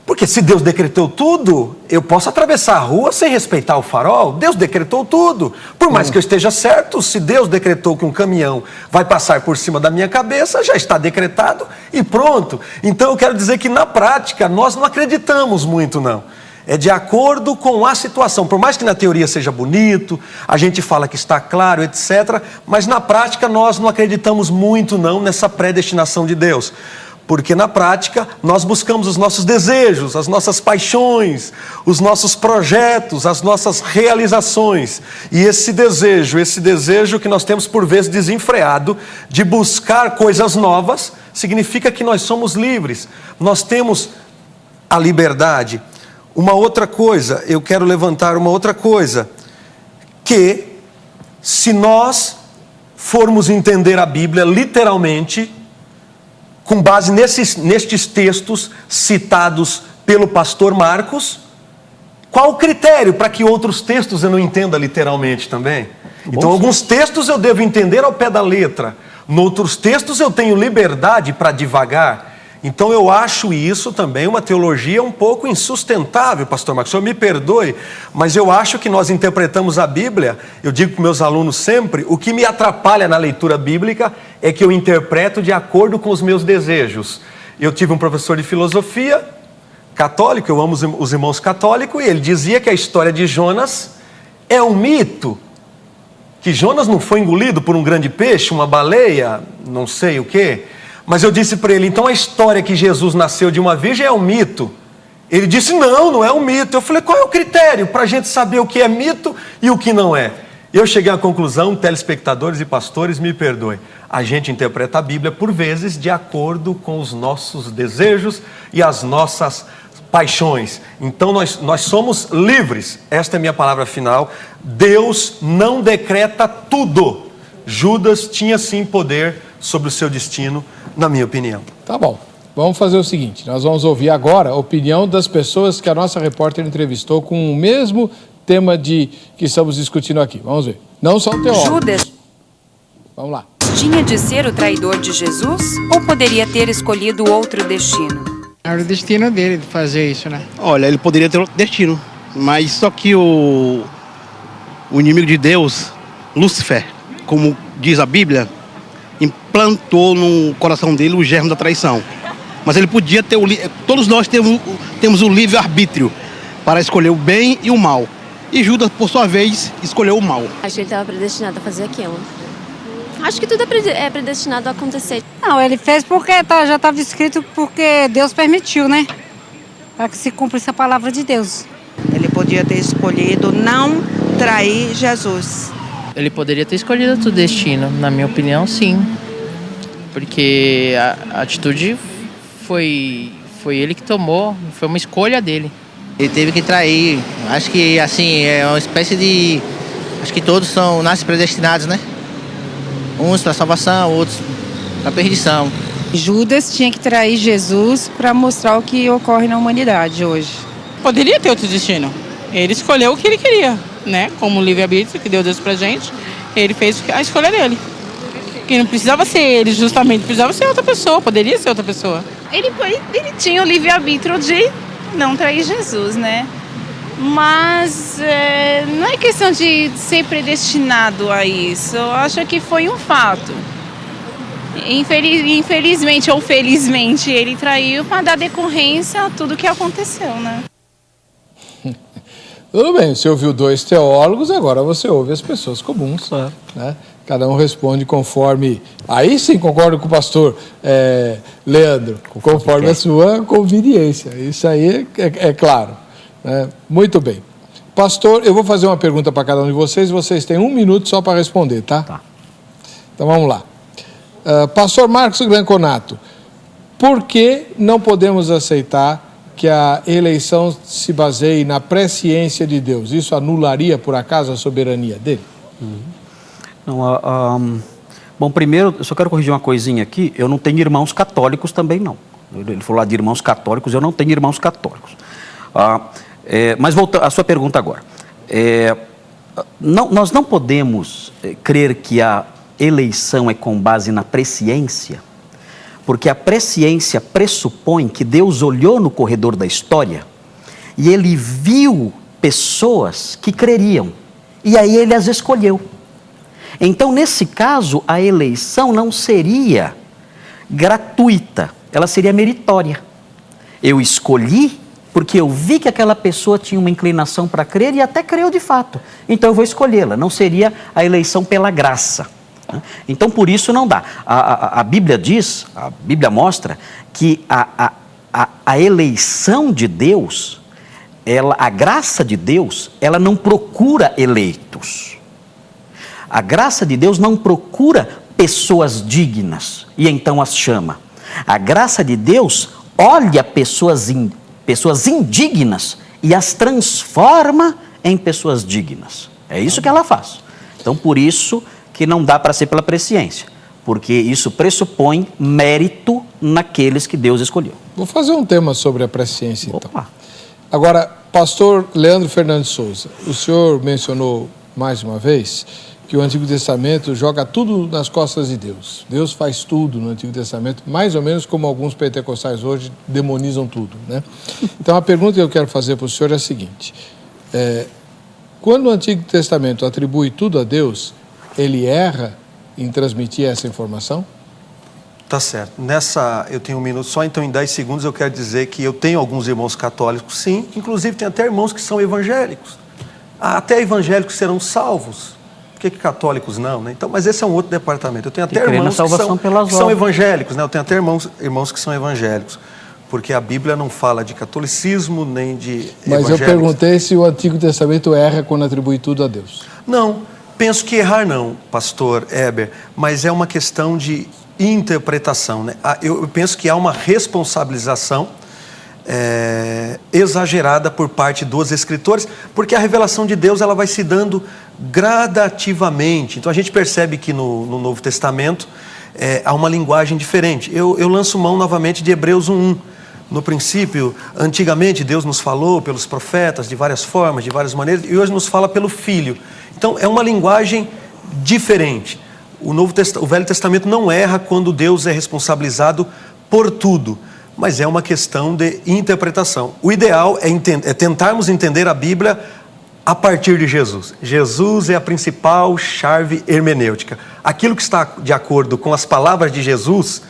Porque se Deus decretou tudo, eu posso atravessar a rua sem respeitar o farol. Deus decretou tudo. Por mais que eu esteja certo, se Deus decretou que um caminhão vai passar por cima da minha cabeça, já está decretado e pronto. Então eu quero dizer que na prática nós não acreditamos muito não. É de acordo com a situação. Por mais que na teoria seja bonito, a gente fala que está claro, etc. Mas na prática nós não acreditamos muito não nessa predestinação de Deus. Porque na prática nós buscamos os nossos desejos, as nossas paixões, os nossos projetos, as nossas realizações. E esse desejo que nós temos por vezes desenfreado de buscar coisas novas, significa que nós somos livres. Nós temos a liberdade. Uma outra coisa, eu quero levantar uma outra coisa, que se nós formos entender a Bíblia literalmente, com base nestes textos citados pelo pastor Marcos, qual o critério para que outros textos eu não entenda literalmente também? Então, alguns textos eu devo entender ao pé da letra, noutros textos eu tenho liberdade para divagar. Então eu acho isso também uma teologia um pouco insustentável, pastor Marcos. O senhor me perdoe, mas eu acho que nós interpretamos a Bíblia, eu digo para meus alunos sempre, o que me atrapalha na leitura bíblica é que eu interpreto de acordo com os meus desejos. Eu tive um professor de filosofia, católico, eu amo os irmãos católicos, e ele dizia que a história de Jonas é um mito, que Jonas não foi engolido por um grande peixe, uma baleia, não sei o quê. Mas eu disse para ele, então a história que Jesus nasceu de uma virgem é um mito. Ele disse, não é um mito. Eu falei, qual é o critério para a gente saber o que é mito e o que não é? Eu cheguei à conclusão, telespectadores e pastores, me perdoem. A gente interpreta a Bíblia, por vezes, de acordo com os nossos desejos e as nossas paixões. Então nós somos livres. Esta é a minha palavra final. Deus não decreta tudo. Judas tinha sim poder sobre o seu destino, na minha opinião. Tá bom. Vamos fazer o seguinte, nós vamos ouvir agora a opinião das pessoas que a nossa repórter entrevistou com o mesmo tema que estamos discutindo aqui. Vamos ver. Não são teólogos. Judas Vamos lá. tinha de ser o traidor de Jesus ou poderia ter escolhido outro destino? Era o destino dele de fazer isso, né? Olha, ele poderia ter outro destino, mas só que o inimigo de Deus, Lúcifer, como diz a Bíblia, implantou no coração dele o germe da traição. Mas ele podia ter todos nós temos o livre-arbítrio para escolher o bem e o mal. E Judas, por sua vez, escolheu o mal. Acho que ele estava predestinado a fazer aquilo. Acho que tudo é predestinado a acontecer. Não, ele fez porque já estava escrito porque Deus permitiu, né? Para que se cumprisse a palavra de Deus. Ele podia ter escolhido não trair Jesus. Ele poderia ter escolhido outro destino, na minha opinião, sim. Porque a atitude foi ele que tomou, foi uma escolha dele. Ele teve que trair. Acho que, assim, é uma espécie de... Acho que todos nascem predestinados, né? Uns para salvação, outros para perdição. Judas tinha que trair Jesus para mostrar o que ocorre na humanidade hoje. Poderia ter outro destino. Ele escolheu o que ele queria, né? Como livre-arbítrio que Deus pra gente, ele fez a escolha dele. Que não precisava ser ele, justamente, precisava ser outra pessoa, poderia ser outra pessoa. Ele tinha o livre-arbítrio de não trair Jesus, né? Mas não é questão de ser predestinado a isso. Eu acho que foi um fato. Infelizmente ou felizmente, ele traiu para dar decorrência a tudo que aconteceu, né? Tudo bem, você ouviu dois teólogos, agora você ouve as pessoas comuns, né? Cada um responde conforme... Aí sim, concordo com o pastor Leandro, conforme a sua conveniência. Isso aí é claro. Né? Muito bem. Pastor, eu vou fazer uma pergunta para cada um de vocês, vocês têm 1 minuto só para responder, tá? Tá. Então vamos lá. Pastor Marcos Granconato, por que não podemos aceitar que a eleição se baseie na presciência de Deus? Isso anularia, por acaso, a soberania dele? Não, bom, primeiro, eu só quero corrigir uma coisinha aqui. Eu não tenho irmãos católicos também, não. Ele falou lá de irmãos católicos, eu não tenho irmãos católicos. Mas voltando à sua pergunta agora. Nós não podemos crer que a eleição é com base na presciência, porque a presciência pressupõe que Deus olhou no corredor da história e Ele viu pessoas que creriam, e aí Ele as escolheu. Então, nesse caso, a eleição não seria gratuita, ela seria meritória. Eu escolhi porque eu vi que aquela pessoa tinha uma inclinação para crer e até creu de fato. Então eu vou escolhê-la, não seria a eleição pela graça. Então, por isso não dá. A Bíblia diz, a Bíblia mostra que a eleição de Deus, a graça de Deus, ela não procura eleitos. A graça de Deus não procura pessoas dignas e então as chama. A graça de Deus olha pessoas indignas e as transforma em pessoas dignas. É isso que ela faz. Então, por isso que não dá para ser pela presciência, porque isso pressupõe mérito naqueles que Deus escolheu. Vou fazer um tema sobre a presciência, então. Opa. Agora, pastor Leandro Fernandes Souza, o senhor mencionou mais uma vez que o Antigo Testamento joga tudo nas costas de Deus. Deus faz tudo no Antigo Testamento, mais ou menos como alguns pentecostais hoje demonizam tudo, né? Então, a pergunta que eu quero fazer para o senhor é a seguinte. Quando o Antigo Testamento atribui tudo a Deus, ele erra em transmitir essa informação? Tá certo. Eu tenho 1 minuto só, então em 10 segundos eu quero dizer que eu tenho alguns irmãos católicos, sim. Inclusive tem até irmãos que são evangélicos. Até evangélicos serão salvos. Por que católicos não, né? Então, mas esse é um outro departamento. Eu tenho até irmãos que são evangélicos, né? Eu tenho até irmãos que são evangélicos. Porque a Bíblia não fala de catolicismo nem de Mas eu perguntei se o Antigo Testamento erra quando atribui tudo a Deus. Não, penso que errar não, pastor Heber, mas é uma questão de interpretação, né? Eu penso que há uma responsabilização exagerada por parte dos escritores, porque a revelação de Deus ela vai se dando gradativamente. Então a gente percebe que no Novo Testamento há uma linguagem diferente. Eu lanço mão novamente de Hebreus 1:1. No princípio, antigamente Deus nos falou pelos profetas de várias formas, de várias maneiras, e hoje nos fala pelo Filho. Então é uma linguagem diferente. O Velho Testamento não erra quando Deus é responsabilizado por tudo, mas é uma questão de interpretação. O ideal é tentarmos entender a Bíblia a partir de Jesus. Jesus é a principal chave hermenêutica. Aquilo que está de acordo com as palavras de Jesus,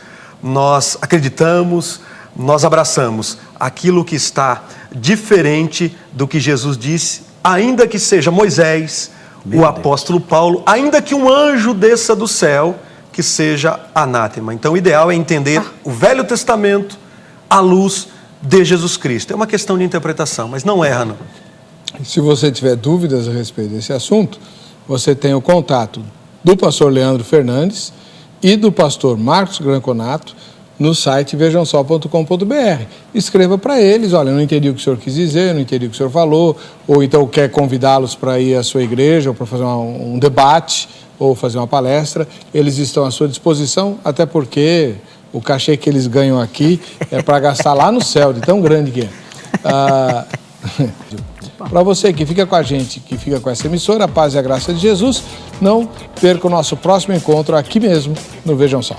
nós acreditamos, nós abraçamos. Aquilo que está diferente do que Jesus disse, ainda que seja Moisés, o apóstolo Paulo, ainda que um anjo desça do céu, que seja anátema. Então o ideal é entender o Velho Testamento à luz de Jesus Cristo. É uma questão de interpretação, mas não erra não. Se você tiver dúvidas a respeito desse assunto, você tem o contato do pastor Leandro Fernandes e do pastor Marcos Granconato no site vejamsó.com.br. Escreva para eles, olha, eu não entendi o que o senhor quis dizer, não entendi o que o senhor falou, ou então quer convidá-los para ir à sua igreja, ou para fazer um debate, ou fazer uma palestra. Eles estão à sua disposição, até porque o cachê que eles ganham aqui é para gastar lá no céu, de tão grande que é. Para você que fica com a gente, que fica com essa emissora, a paz e a graça de Jesus, não perca o nosso próximo encontro aqui mesmo no Vejam Só.